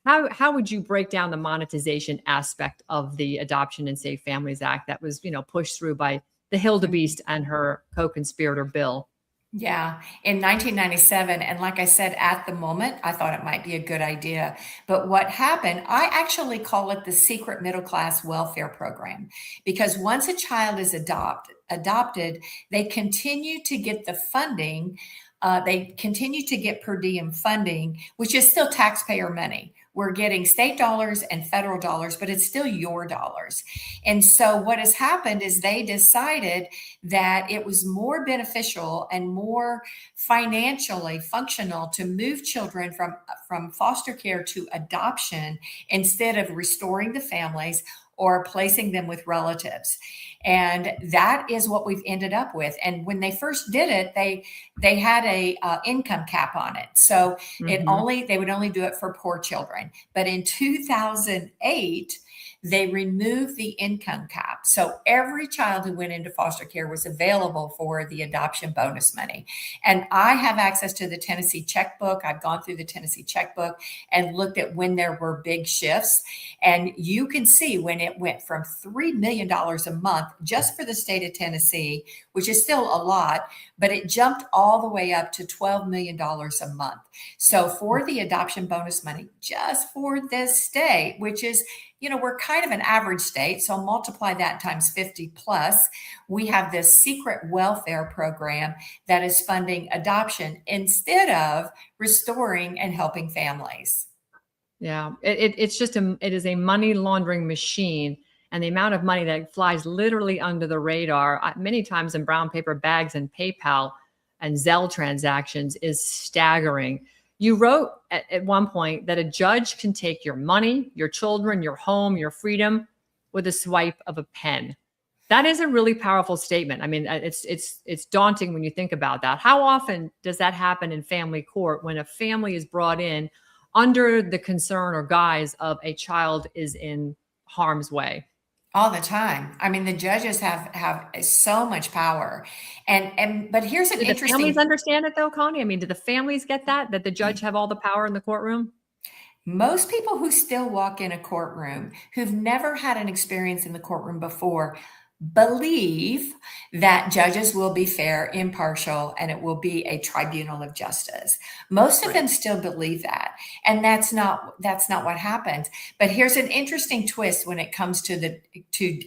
How would you break down the monetization aspect of the Adoption and Safe Families Act that was, pushed through by the Hildebeest and her co-conspirator Bill? Yeah, in 1997, and like I said, at the moment, I thought it might be a good idea. But what happened, I actually call it the secret middle class welfare program, because once a child is adopted, they continue to get the funding. They continue to get per diem funding, which is still taxpayer money. We're getting state dollars and federal dollars, but it's still your dollars. And so what has happened is they decided that it was more beneficial and more financially functional to move children from foster care to adoption instead of restoring the families or placing them with relatives. And that is what we've ended up with. And when they first did it, they had a income cap on it. So they would only do it for poor children. But in 2008, they removed the income cap. So every child who went into foster care was available for the adoption bonus money. And I have access to the Tennessee checkbook. I've gone through the Tennessee checkbook and looked at when there were big shifts. And you can see when it went from $3 million a month just for the state of Tennessee, which is still a lot, but it jumped all the way up to $12 million a month. So for the adoption bonus money, just for this state, which is, we're kind of an average state, so multiply that times 50 plus, we have this secret welfare program that is funding adoption instead of restoring and helping families. Yeah, it is a money laundering machine, and the amount of money that flies literally under the radar, many times in brown paper bags and PayPal and Zelle transactions, is staggering. You wrote at one point that a judge can take your money, your children, your home, your freedom with a swipe of a pen. That is a really powerful statement. I mean, it's daunting when you think about that. How often does that happen in family court when a family is brought in under the concern or guise of a child is in harm's way? All the time. I mean, the judges have so much power. But here's an Do the interesting. families understand it though, Connie? I mean, do the families get that the judge have all the power in the courtroom? Most people who still walk in a courtroom who've never had an experience in the courtroom before believe that judges will be fair, impartial, and it will be a tribunal of justice. Most of them still believe that. And that's not what happens. But here's an interesting twist when it comes to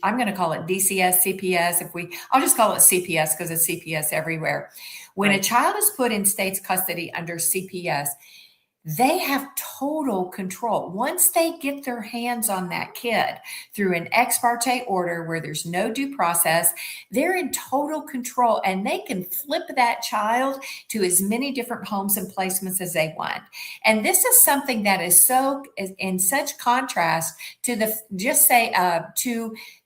I'm going to call it DCS, CPS. I'll just call it CPS because it's CPS everywhere. When a child is put in state's custody under CPS, they have total control. Once they get their hands on that kid through an ex parte order where there's no due process, they're in total control and they can flip that child to as many different homes and placements as they want. And this is something that is in such contrast to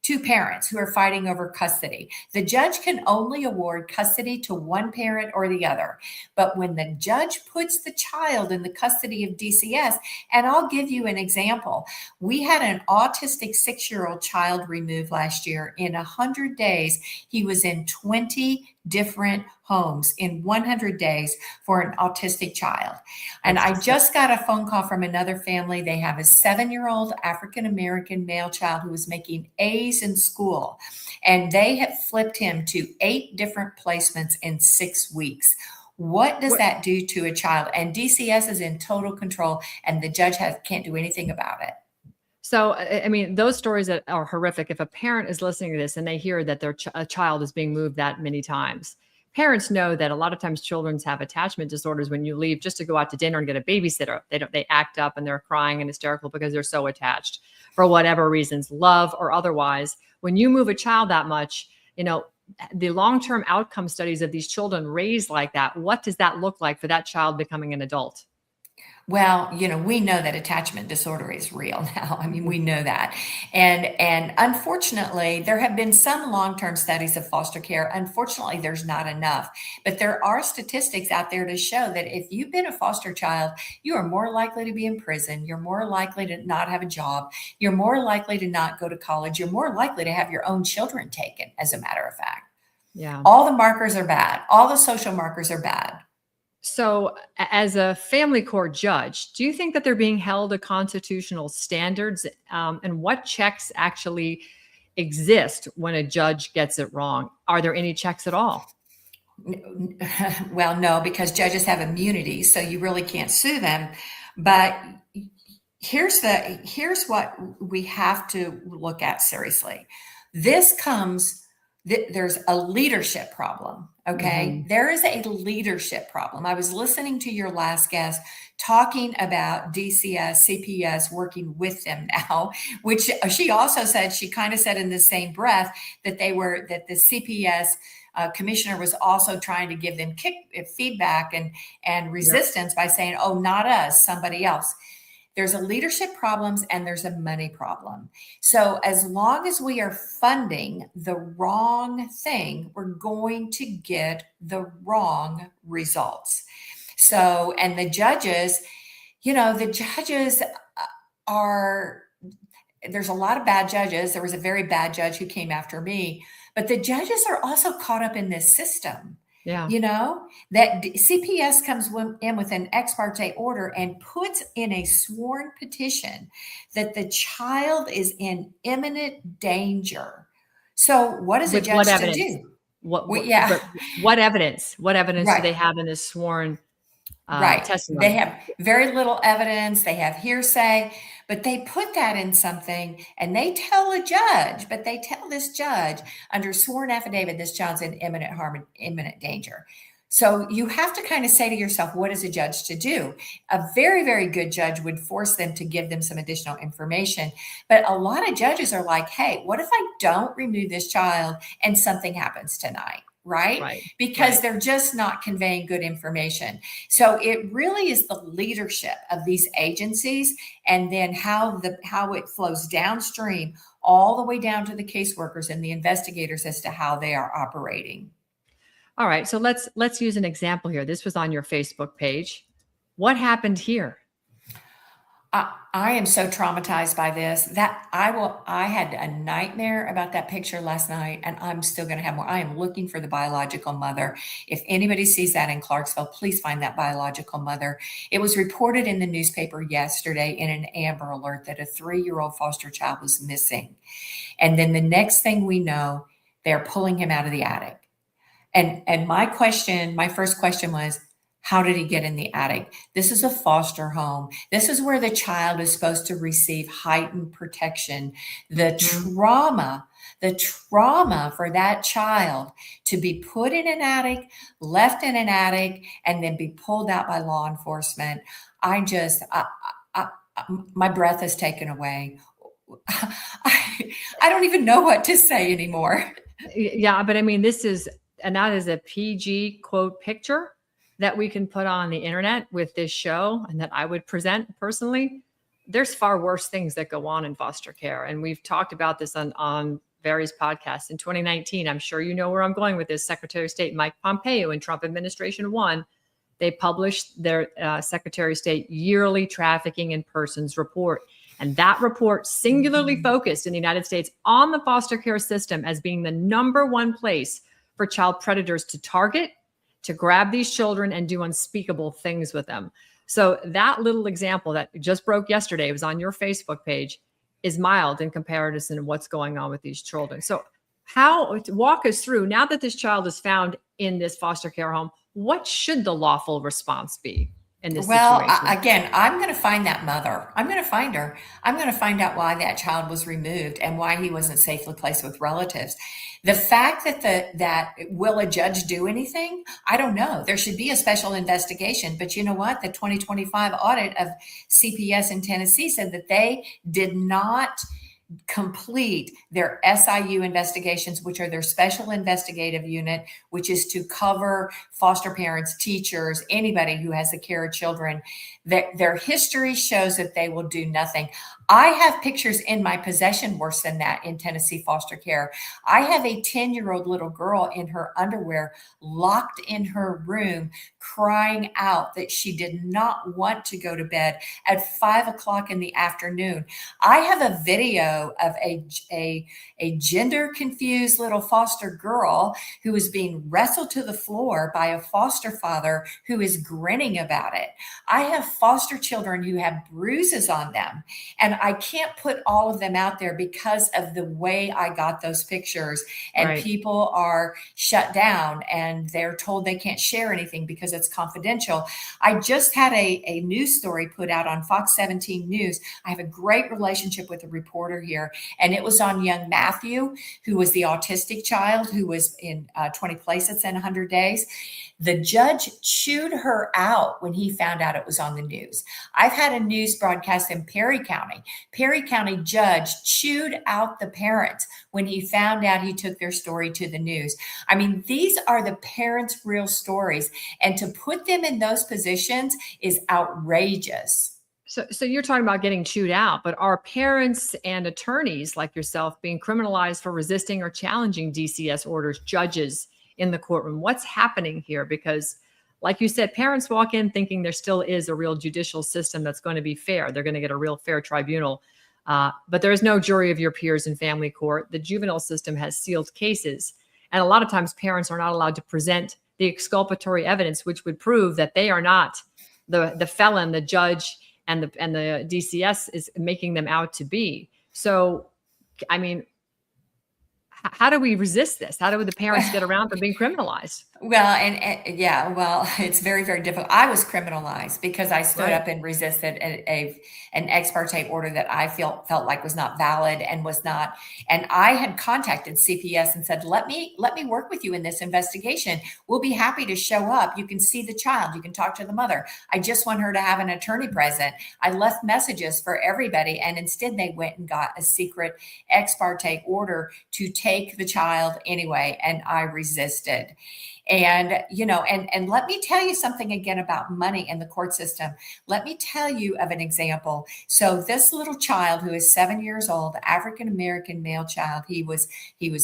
two parents who are fighting over custody. The judge can only award custody to one parent or the other. But when the judge puts the child in the custody of DCS, and I'll give you an example. We had an autistic 6-year-old child removed last year. In 100 days, he was in 20 different homes in 100 days for an autistic child. And I just got a phone call from another family. They have a 7-year-old African-American male child who was making A's in school, and they have flipped him to 8 different placements in 6 weeks. What does that do to a child? And DCS is in total control, and the judge can't do anything about it. So, I mean, those stories that are horrific. If a parent is listening to this and they hear that their a child is being moved that many times, parents know that a lot of times children have attachment disorders. When you leave just to go out to dinner and get a babysitter, they act up and they're crying and hysterical because they're so attached for whatever reasons, love or otherwise. When you move a child that much, the long-term outcome studies of these children raised like that, what does that look like for that child becoming an adult? Well, we know that attachment disorder is real now. I mean, we know that. And unfortunately, there have been some long-term studies of foster care. Unfortunately, there's not enough. But there are statistics out there to show that if you've been a foster child, you are more likely to be in prison. You're more likely to not have a job. You're more likely to not go to college. You're more likely to have your own children taken, as a matter of fact. Yeah. All the markers are bad. All the social markers are bad. So, as a family court judge, do you think that they're being held to constitutional standards? And what checks actually exist when a judge gets it wrong? Are there any checks at all? Well, no, because judges have immunity, so you really can't sue them. But here's what we have to look at seriously. There's a leadership problem. Okay. There is a leadership problem. I was listening to your last guest talking about DCS, CPS working with them now, which she also said, she kind of said in the same breath that the CPS commissioner was also trying to give them feedback and resistance by saying, oh, not us, somebody else. There's a leadership problems and there's a money problem. So as long as we are funding the wrong thing, we're going to get the wrong results. So, and the judges there's a lot of bad judges. There was a very bad judge who came after me, but the judges are also caught up in this system. Yeah. That CPS comes in with an ex parte order and puts in a sworn petition that the child is in imminent danger. So what is a judge to do? What evidence? What evidence do they have in this sworn testimony? They have very little evidence. They have hearsay, but they put that in something and they tell this judge under sworn affidavit, this child's in imminent harm and imminent danger. So you have to kind of say to yourself, what is a judge to do? A very, very good judge would force them to give them some additional information. But a lot of judges are like, hey, what if I don't remove this child and something happens tonight? Right? Because they're just not conveying good information. So it really is the leadership of these agencies and then how it flows downstream all the way down to the caseworkers and the investigators as to how they are operating. All right. So let's use an example here. This was on your Facebook page. What happened here? I am so traumatized by this that I had a nightmare about that picture last night, and I'm still going to have more. I am looking for the biological mother. If anybody sees that in Clarksville, please find that biological mother. It was reported in the newspaper yesterday in an Amber Alert that a 3-year-old foster child was missing. And then the next thing we know, they're pulling him out of the attic. And my first question was, how did he get in the attic? This is a foster home. This is where the child is supposed to receive heightened protection. The trauma for that child to be put in an attic, left in an attic, and then be pulled out by law enforcement. My breath is taken away. I don't even know what to say anymore. Yeah, but I mean, that is a PG quote picture that we can put on the internet with this show and that I would present personally. There's far worse things that go on in foster care. And we've talked about this on various podcasts. In 2019, I'm sure you know where I'm going with this, Secretary of State Mike Pompeo in Trump administration 1, they published their Secretary of State yearly trafficking in persons report. And that report singularly focused in the United States on the foster care system as being the #1 place for child predators to target, to grab these children and do unspeakable things with them. So that little example that just broke yesterday, it was on your Facebook page, is mild in comparison to what's going on with these children. So walk us through, now that this child is found in this foster care home, what should the lawful response be in this situation? Again, I'm going to find that mother. I'm going to find her. I'm going to find out why that child was removed and why he wasn't safely placed with relatives. The fact that will a judge do anything? I don't know. There should be a special investigation, but you know what? The 2025 audit of CPS in Tennessee said that they did not complete their SIU investigations, which are their special investigative unit, which is to cover foster parents, teachers, anybody who has the care of children. Their history shows that they will do nothing. I have pictures in my possession worse than that in Tennessee foster care. I have a 10-year-old little girl in her underwear, locked in her room, crying out that she did not want to go to bed at 5 o'clock in the afternoon. I have a video of a gender confused little foster girl who is being wrestled to the floor by a foster father who is grinning about it. I have foster children who have bruises on them, and I can't put all of them out there because of the way I got those pictures. And Right. people are shut down and they're told they can't share anything because it's confidential. I just had a news story put out on Fox 17 News. I have a great relationship with a reporter here, and it was on young Matthew, who was the autistic child who was in 20 places in 100 days. The judge chewed her out when he found out it was on the news. I've had a news broadcast in Perry County. Perry County judge chewed out the parents when he found out he took their story to the news. I mean, these are the parents' real stories, and to put them in those positions is outrageous. So you're talking about getting chewed out, but are parents and attorneys like yourself being criminalized for resisting or challenging DCS orders, judges in the courtroom? What's happening here? Because like you said, parents walk in thinking there still is a real judicial system that's going to be fair. They're going to get a real fair tribunal. But there is no jury of your peers in family court. The juvenile system has sealed cases. And a lot of times parents are not allowed to present the exculpatory evidence, which would prove that they are not the felon, the judge and the DCS is making them out to be. So, I mean, how do we resist this? How do the parents get around from being criminalized? Well, and yeah, well, it's very, very difficult. I was criminalized because I stood Right. up and resisted an ex parte order that I felt like was not valid and was not. And I had contacted CPS and said, let me work with you in this investigation. We'll be happy to show up. You can see the child. You can talk to the mother. I just want her to have an attorney present. I left messages for everybody, and instead they went and got a secret ex parte order to take the child anyway, and I resisted. And, you know, and let me tell you something again about money in the court system. Let me tell you of an example. So this little child who is 7 years old, African-American male child, he was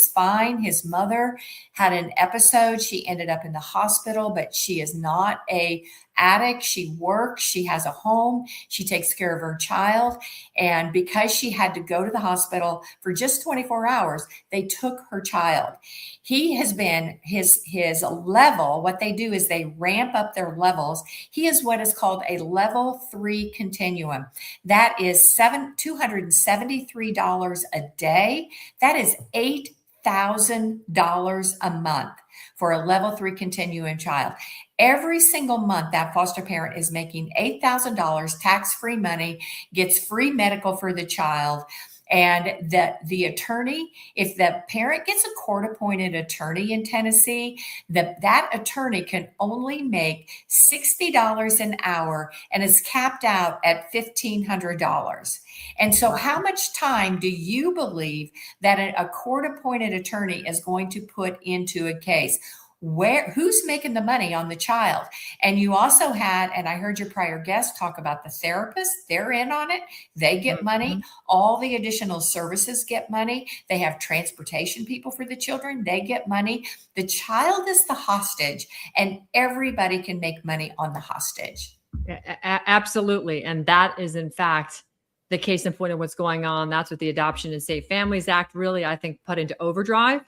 fine. His mother had an episode. She ended up in the hospital, but she is not a addict. She works. She has a home. She takes care of her child. And because she had to go to the hospital for just 24 hours, they took her child. He has been his level. What they do is they ramp up their levels. He is what is called a level 3 continuum. That is $273 a day. That is $8,000 a month for a level 3 continuum child. Every single month, that foster parent is making $8,000 tax-free money, gets free medical for the child. And the attorney, if the parent gets a court-appointed attorney in Tennessee, that attorney can only make $60 an hour and is capped out at $1,500. And so how much time do you believe that a court-appointed attorney is going to put into a case? Who's making the money on the child? And you also had, and I heard your prior guest talk about the therapist, they're in on it. They get money. All the additional services get money. They have transportation people for the children. They get money. The child is the hostage, and everybody can make money on the hostage. Absolutely. And that is, in fact, the case in point of what's going on. That's what the Adoption and Safe Families Act really, I think, put into overdrive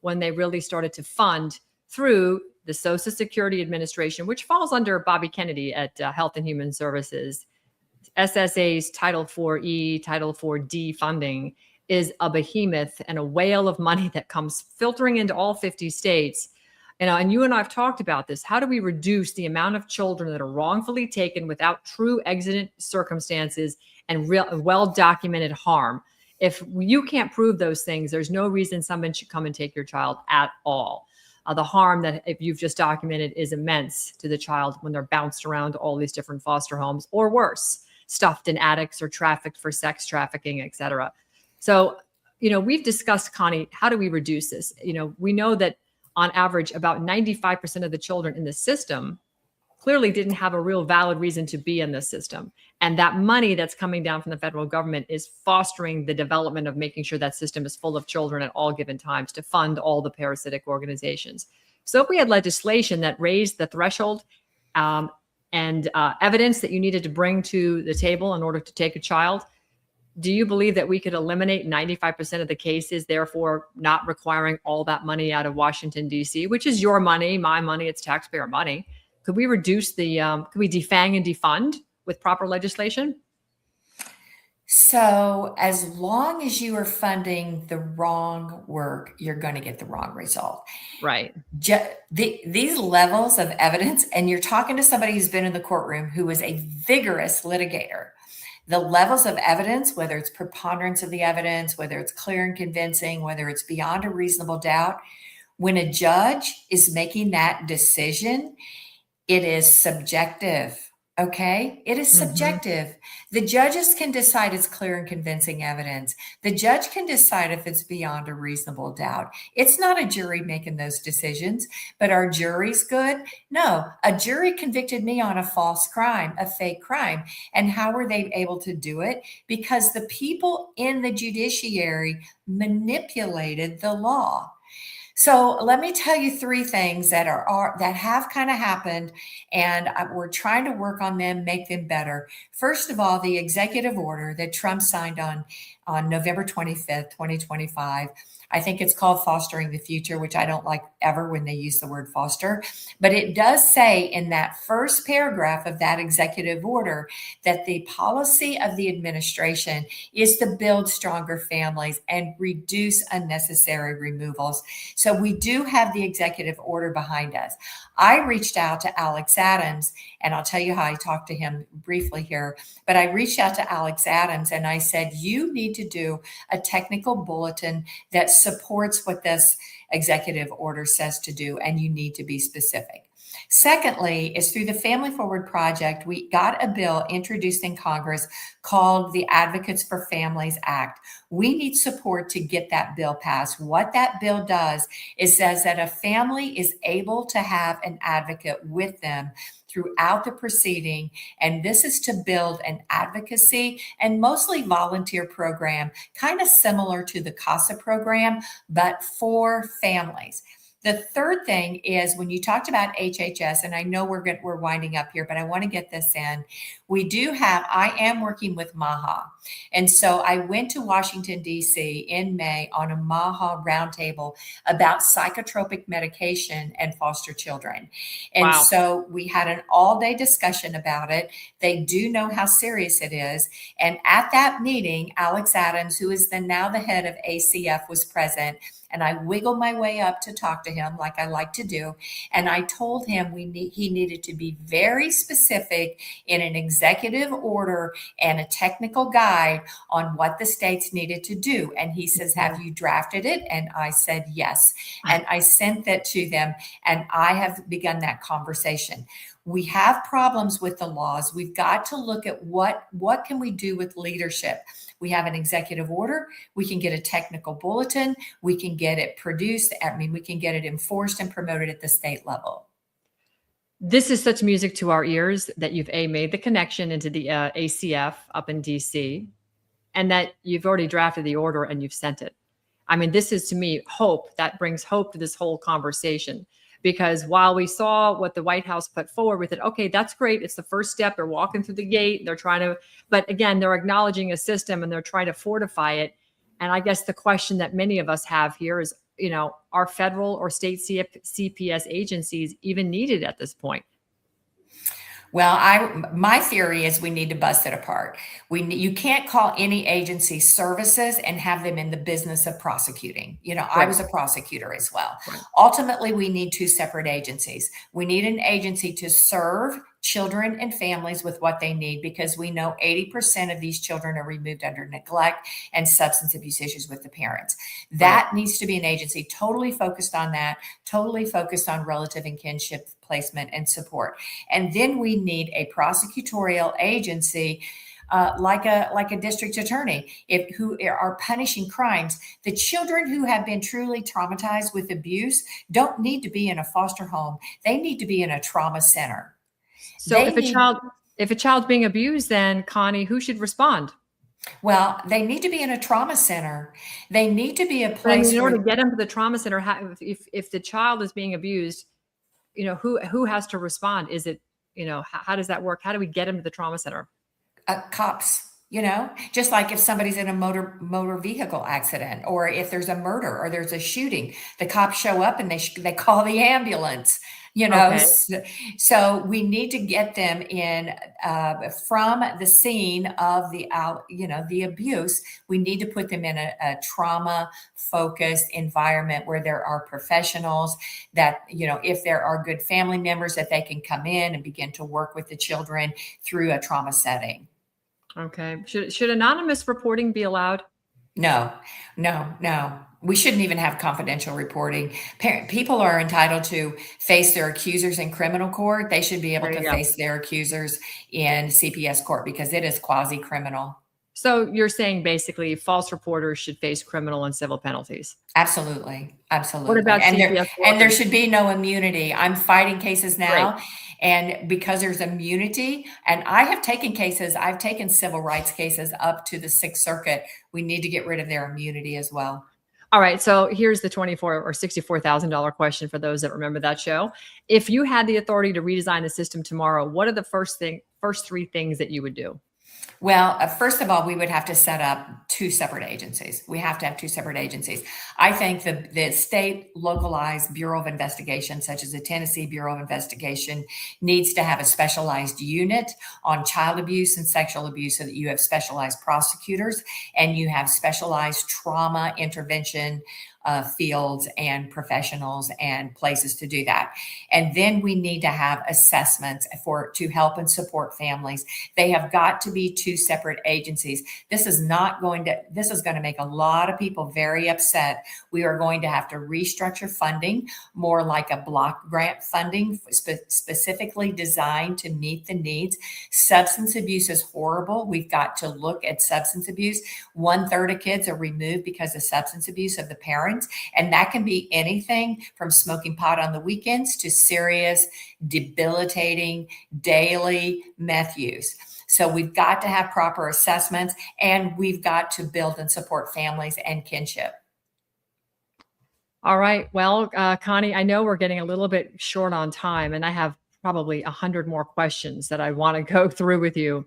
when they really started to fund through the Social Security Administration, which falls under Bobby Kennedy at Health and Human Services. SSA's Title IV-E, Title IV-D funding is a behemoth and a whale of money that comes filtering into all 50 states. And you and I have talked about this. How do we reduce the amount of children that are wrongfully taken without true exigent circumstances and real well-documented harm? If you can't prove those things, there's no reason someone should come and take your child at all. The harm that if you've just documented is immense to the child when they're bounced around to all these different foster homes, or worse, stuffed in attics or trafficked for sex trafficking, et cetera. So, we've discussed, Connie, how do we reduce this? We know that on average, about 95% of the children in the system clearly didn't have a real valid reason to be in the system. And that money that's coming down from the federal government is fostering the development of making sure that system is full of children at all given times to fund all the parasitic organizations. So if we had legislation that raised the threshold and evidence that you needed to bring to the table in order to take a child, do you believe that we could eliminate 95% of the cases, therefore not requiring all that money out of Washington, D.C., which is your money, my money, it's taxpayer money? Could we reduce the, could we defang and defund with proper legislation? So as long as you are funding the wrong work, you're going to get the wrong result. Right. These levels of evidence, and you're talking to somebody who's been in the courtroom who is a vigorous litigator. The levels of evidence, whether it's preponderance of the evidence, whether it's clear and convincing, whether it's beyond a reasonable doubt, when a judge is making that decision, it is subjective. Okay. It is subjective. The judges can decide it's clear and convincing evidence. The judge can decide if it's beyond a reasonable doubt. It's not a jury making those decisions, but are juries good? No, a jury convicted me on a false crime, a fake crime. And how were they able to do it? Because the people in the judiciary manipulated the law. So let me tell you three things that that have kind of happened, and we're trying to work on them, make them better. First of all, the executive order that Trump signed on November 25th, 2025. I think it's called Fostering the Future, which I don't like ever when they use the word foster. But it does say in that first paragraph of that executive order that the policy of the administration is to build stronger families and reduce unnecessary removals. So we do have the executive order behind us. I reached out to Alex Adams, and I'll tell you how I talked to him briefly here, but I reached out to Alex Adams and I said, you need to do a technical bulletin that supports what this executive order says to do, and you need to be specific. Secondly, is through the Family Forward Project, we got a bill introduced in Congress called the Advocates for Families Act. We need support to get that bill passed. What that bill does is says that a family is able to have an advocate with them throughout the proceeding. And this is to build an advocacy and mostly volunteer program, kind of similar to the CASA program, but for families. The third thing is when you talked about HHS, and I know we're winding up here, but I want to get this in. I am working with MAHA. And so I went to Washington, D.C. in May on a MAHA roundtable about psychotropic medication and foster children. And Wow. So we had an all-day discussion about it. They do know how serious it is. And at that meeting, Alex Adams, who is now the head of ACF, was present. And I wiggled my way up to talk to him like I like to do. And I told him he needed to be very specific in an executive order and a technical guide on what the states needed to do. And he says, have you drafted it? And I said, yes. And I sent that to them. And I have begun that conversation. We have problems with the laws. We've got to look at what can we do with leadership. We have an executive order. We can get a technical bulletin. We can get it produced. We can get it enforced and promoted at the state level. This is such music to our ears that you've made the connection into the ACF up in DC, and that you've already drafted the order and you've sent it. I mean, this is to me hope. That brings hope to this whole conversation. Because while we saw what the White House put forward with it, okay, that's great. It's the first step. They're walking through the gate. They're trying to, but again, they're acknowledging a system and they're trying to fortify it. And I guess the question that many of us have here is, are federal or state CPS agencies even needed at this point? Well, my theory is we need to bust it apart. You can't call any agency services and have them in the business of prosecuting. I was a prosecutor as well. Right. Ultimately, we need two separate agencies. We need an agency to serve children and families with what they need, because we know 80% of these children are removed under neglect and substance abuse issues with the parents. That needs to be an agency totally focused on that, totally focused on relative and kinship placement and support. And then we need a prosecutorial agency like a district attorney, who are punishing crimes. The children who have been truly traumatized with abuse don't need to be in a foster home. They need to be in a trauma center. So They need, if a child's being abused, then Connie, who should respond? well, they need to be in a trauma center. They need to be a But I mean, place in order to where, get them to the trauma center, if the child is being abused, who has to respond? Is it, how does that work? How do we get them to the trauma center? cops, just like if somebody's in a motor vehicle accident, or if there's a murder or there's a shooting, the cops show up and they call the ambulance. Okay. So we need to get them in from the scene of the abuse. We need to put them in a trauma focused environment where there are professionals that, if there are good family members, that they can come in and begin to work with the children through a trauma setting. Okay. Should anonymous reporting be allowed? No, no, no. We shouldn't even have confidential reporting. People are entitled to face their accusers in criminal court. They should be able There to you go. face their accusers in CPS court because it is quasi-criminal. So you're saying basically false reporters should face criminal and civil penalties. Absolutely. Absolutely. What about And CPS there workers? should be no immunity. I'm fighting cases Great. now. And because there's immunity, and I have taken cases, I've taken civil rights cases up to the Sixth Circuit. We need to get rid of their immunity as well. All right. So here's the $24,000 or $64,000 question for those that remember that show. If you had the authority to redesign the system tomorrow, what are the first three things that you would do? Well, first of all, we would have to set up two separate agencies. We have to have two separate agencies. I think the state localized Bureau of Investigation, such as the Tennessee Bureau of Investigation, needs to have a specialized unit on child abuse and sexual abuse so that you have specialized prosecutors and you have specialized trauma intervention fields and professionals and places to do that. And then we need to have assessments to help and support families. They have got to be two separate agencies. This is going to make a lot of people very upset. We are going to have to restructure funding more like a block grant funding specifically designed to meet the needs. Substance abuse is horrible. We've got to look at substance abuse. 1/3 of kids are removed because of substance abuse of the parents. And that can be anything from smoking pot on the weekends to serious, debilitating, daily meth use. So we've got to have proper assessments, and we've got to build and support families and kinship. All right. Well, Connie, I know we're getting a little bit short on time, and I have probably 100 more questions that I want to go through with you.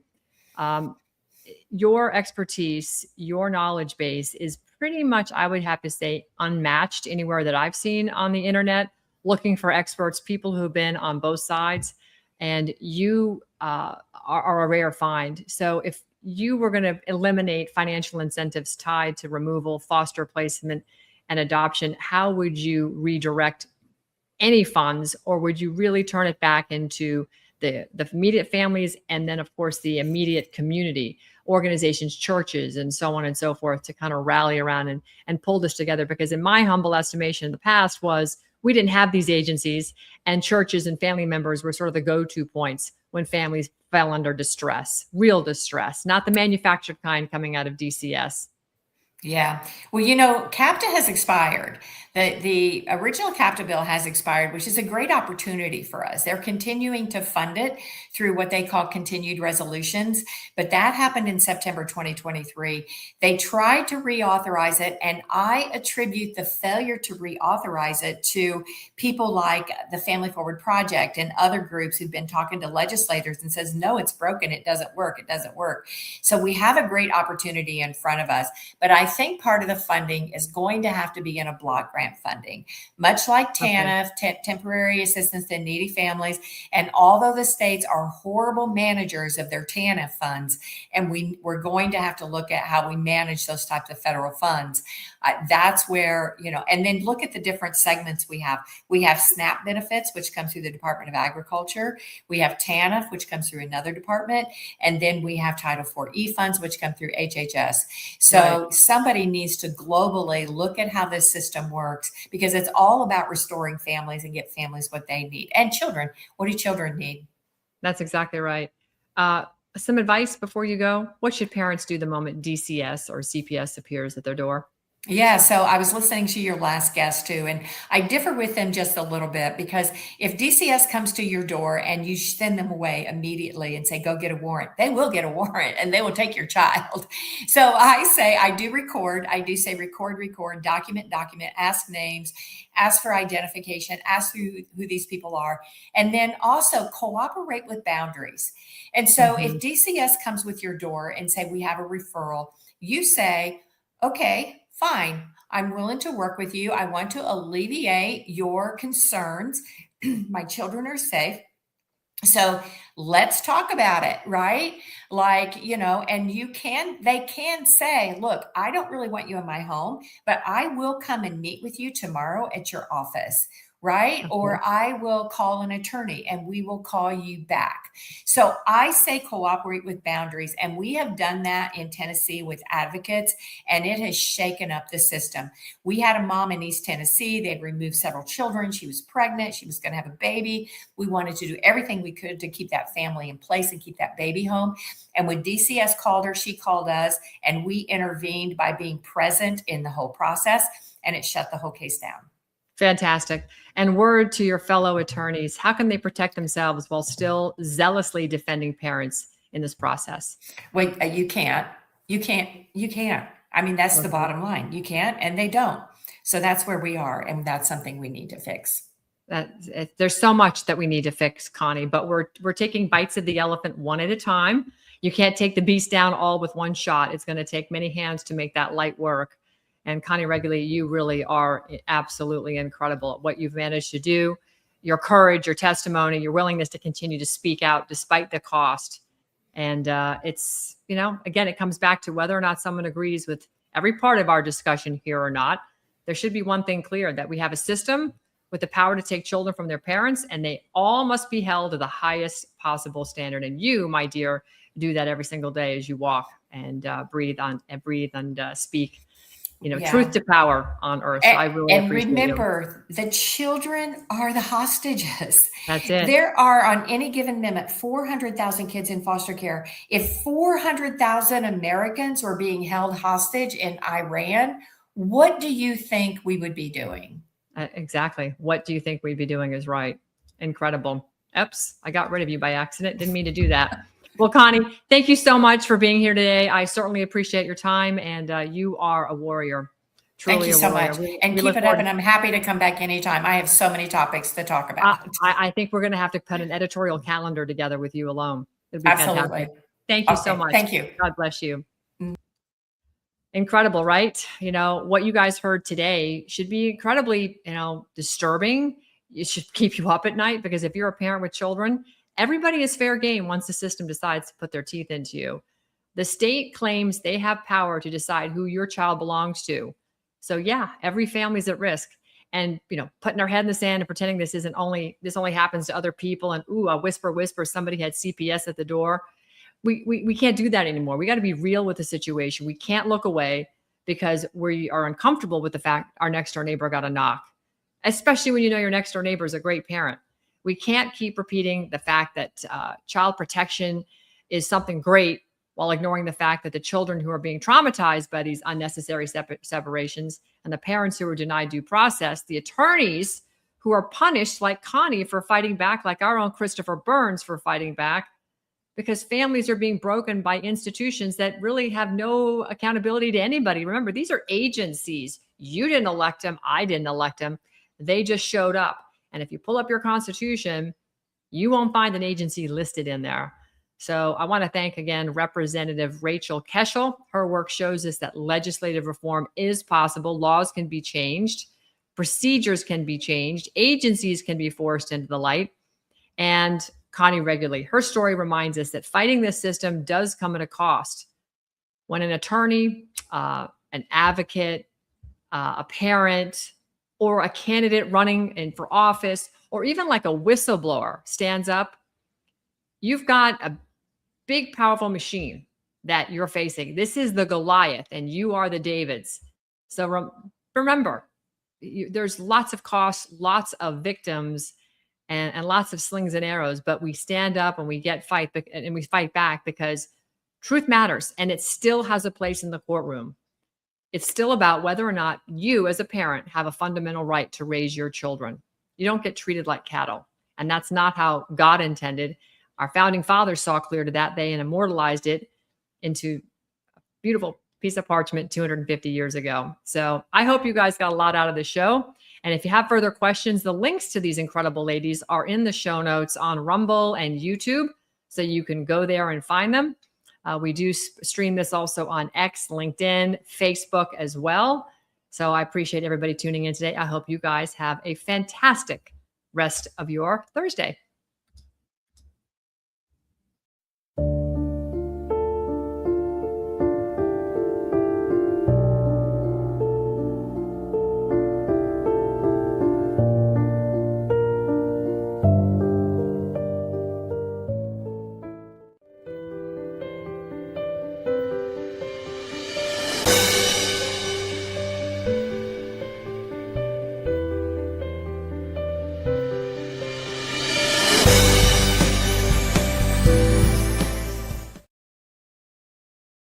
Your expertise, your knowledge base is pretty much, I would have to say, unmatched anywhere that I've seen on the internet, looking for experts, people who've been on both sides, and you are a rare find. So if you were going to eliminate financial incentives tied to removal, foster placement, and adoption, how would you redirect any funds, or would you really turn it back into the immediate families and then, of course, the immediate community, organizations, churches, and so on and so forth, to kind of rally around and pull this together? Because in my humble estimation in the past was we didn't have these agencies, and churches and family members were sort of the go-to points when families fell under distress, real distress, not the manufactured kind coming out of DCS. Yeah. Well, CAPTA has expired. The original CAPTA bill has expired, which is a great opportunity for us. They're continuing to fund it through what they call continued resolutions, but that happened in September 2023. They tried to reauthorize it, and I attribute the failure to reauthorize it to people like the Family Forward Project and other groups who've been talking to legislators and says, no, it's broken. It doesn't work. It doesn't work. So we have a great opportunity in front of us, but I think part of the funding is going to have to be in a block grant funding, much like TANF, temporary assistance to needy families. And although the states are horrible managers of their TANF funds, and we're going to have to look at how we manage those types of federal funds, that's where, and then look at the different segments we have. We have SNAP benefits, which come through the Department of Agriculture. We have TANF, which comes through another department. And then we have Title IV funds, which come through HHS. So somebody needs to globally look at how this system works, because it's all about restoring families and get families what they need. And children, what do children need? That's exactly right. Some advice before you go. What should parents do the moment DCS or CPS appears at their door? Yeah, so I was listening to your last guest too, and I differ with them just a little bit because if DCS comes to your door and you send them away immediately and say, go get a warrant, they will get a warrant and they will take your child. So I say, I do record, I do say record, record, document, document, ask names, ask for identification, ask who these people are, and then also cooperate with boundaries. And so if Mhm. DCS comes with your door and say, we have a referral, you say, okay, fine. I'm willing to work with you. I want to alleviate your concerns. My children are safe. So let's talk about it, right? Like, and they can say, look, I don't really want you in my home, but I will come and meet with you tomorrow at your office, right? Okay. Or I will call an attorney and we will call you back. So I say cooperate with boundaries. And we have done that in Tennessee with advocates, and it has shaken up the system. We had a mom in East Tennessee. They'd removed several children. She was pregnant. She was going to have a baby. We wanted to do everything we could to keep that family in place and keep that baby home. And when DCS called her, she called us, and we intervened by being present in the whole process, and it shut the whole case down. Fantastic. And word to your fellow attorneys, how can they protect themselves while still zealously defending parents in this process? Wait, you can't. You can't. You can't. I mean, that's the Okay. bottom line. You can't, and they don't. So that's where we are, and that's something we need to fix. There's so much that we need to fix, Connie, but we're taking bites of the elephant one at a time. You can't take the beast down all with one shot. It's going to take many hands to make that light work. And Connie Reguli, you really are absolutely incredible at what you've managed to do. Your courage, your testimony, your willingness to continue to speak out despite the cost. And it's, again, it comes back to whether or not someone agrees with every part of our discussion here or not. There should be one thing clear, that we have a system with the power to take children from their parents, and they all must be held to the highest possible standard. And you, my dear, do that every single day as you walk and breathe and speak, Yeah. truth to power on earth. So I really And appreciate you. remember, the children are the hostages. That's it. There are, on any given minute, 400,000 kids in foster care. If 400,000 Americans were being held hostage in Iran, what do you think we would be doing? Exactly. What do you think we'd be doing is right. Incredible. Oops, I got rid of you by accident. Didn't mean to do that. Well, Connie, thank you so much for being here today. I certainly appreciate your time, and you are a warrior. Truly Thank you a so warrior. much. We And keep look it up, forward and I'm happy to come back anytime. I have so many topics to talk about. I think we're going to have to put an editorial calendar together with you alone. It'd be Absolutely. fantastic. Thank you so Okay, much. thank you. God bless you. Incredible, right? What you guys heard today should be incredibly, disturbing. It should keep you up at night, because if you're a parent with children, everybody is fair game once the system decides to put their teeth into you. The state claims they have power to decide who your child belongs to. So yeah, every family's at risk. And putting their head in the sand and pretending this only happens to other people, and a whisper, somebody had CPS at the door. We can't do that anymore. We got to be real with the situation. We can't look away because we are uncomfortable with the fact our next door neighbor got a knock, especially when your next door neighbor is a great parent. We can't keep repeating the fact that child protection is something great while ignoring the fact that the children who are being traumatized by these unnecessary separations, and the parents who are denied due process, the attorneys who are punished like Connie for fighting back, like our own Christopher Burns for fighting back, because families are being broken by institutions that really have no accountability to anybody. Remember, these are agencies. You didn't elect them. I didn't elect them. They just showed up. And if you pull up your Constitution, you won't find an agency listed in there. So I want to thank again Representative Rachel Keshel. Her work shows us that legislative reform is possible. Laws can be changed. Procedures can be changed. Agencies can be forced into the light. And Connie Reguli, her story reminds us that fighting this system does come at a cost. When an attorney, an advocate, a parent, or a candidate running in for office, or even like a whistleblower stands up, you've got a big, powerful machine that you're facing. This is the Goliath, and you are the Davids. So remember, there's lots of costs, lots of victims, and lots of slings and arrows, but we stand up and we fight back because truth matters, and it still has a place in the courtroom. It's still about whether or not you as a parent have a fundamental right to raise your children. You don't get treated like cattle. And that's not how God intended. Our founding fathers saw clear to that. They immortalized it into a beautiful piece of parchment 250 years ago. So I hope you guys got a lot out of the show. And if you have further questions, the links to these incredible ladies are in the show notes on Rumble and YouTube. So you can go there and find them. We do stream this also on X, LinkedIn, Facebook as well. So I appreciate everybody tuning in today. I hope you guys have a fantastic rest of your Thursday.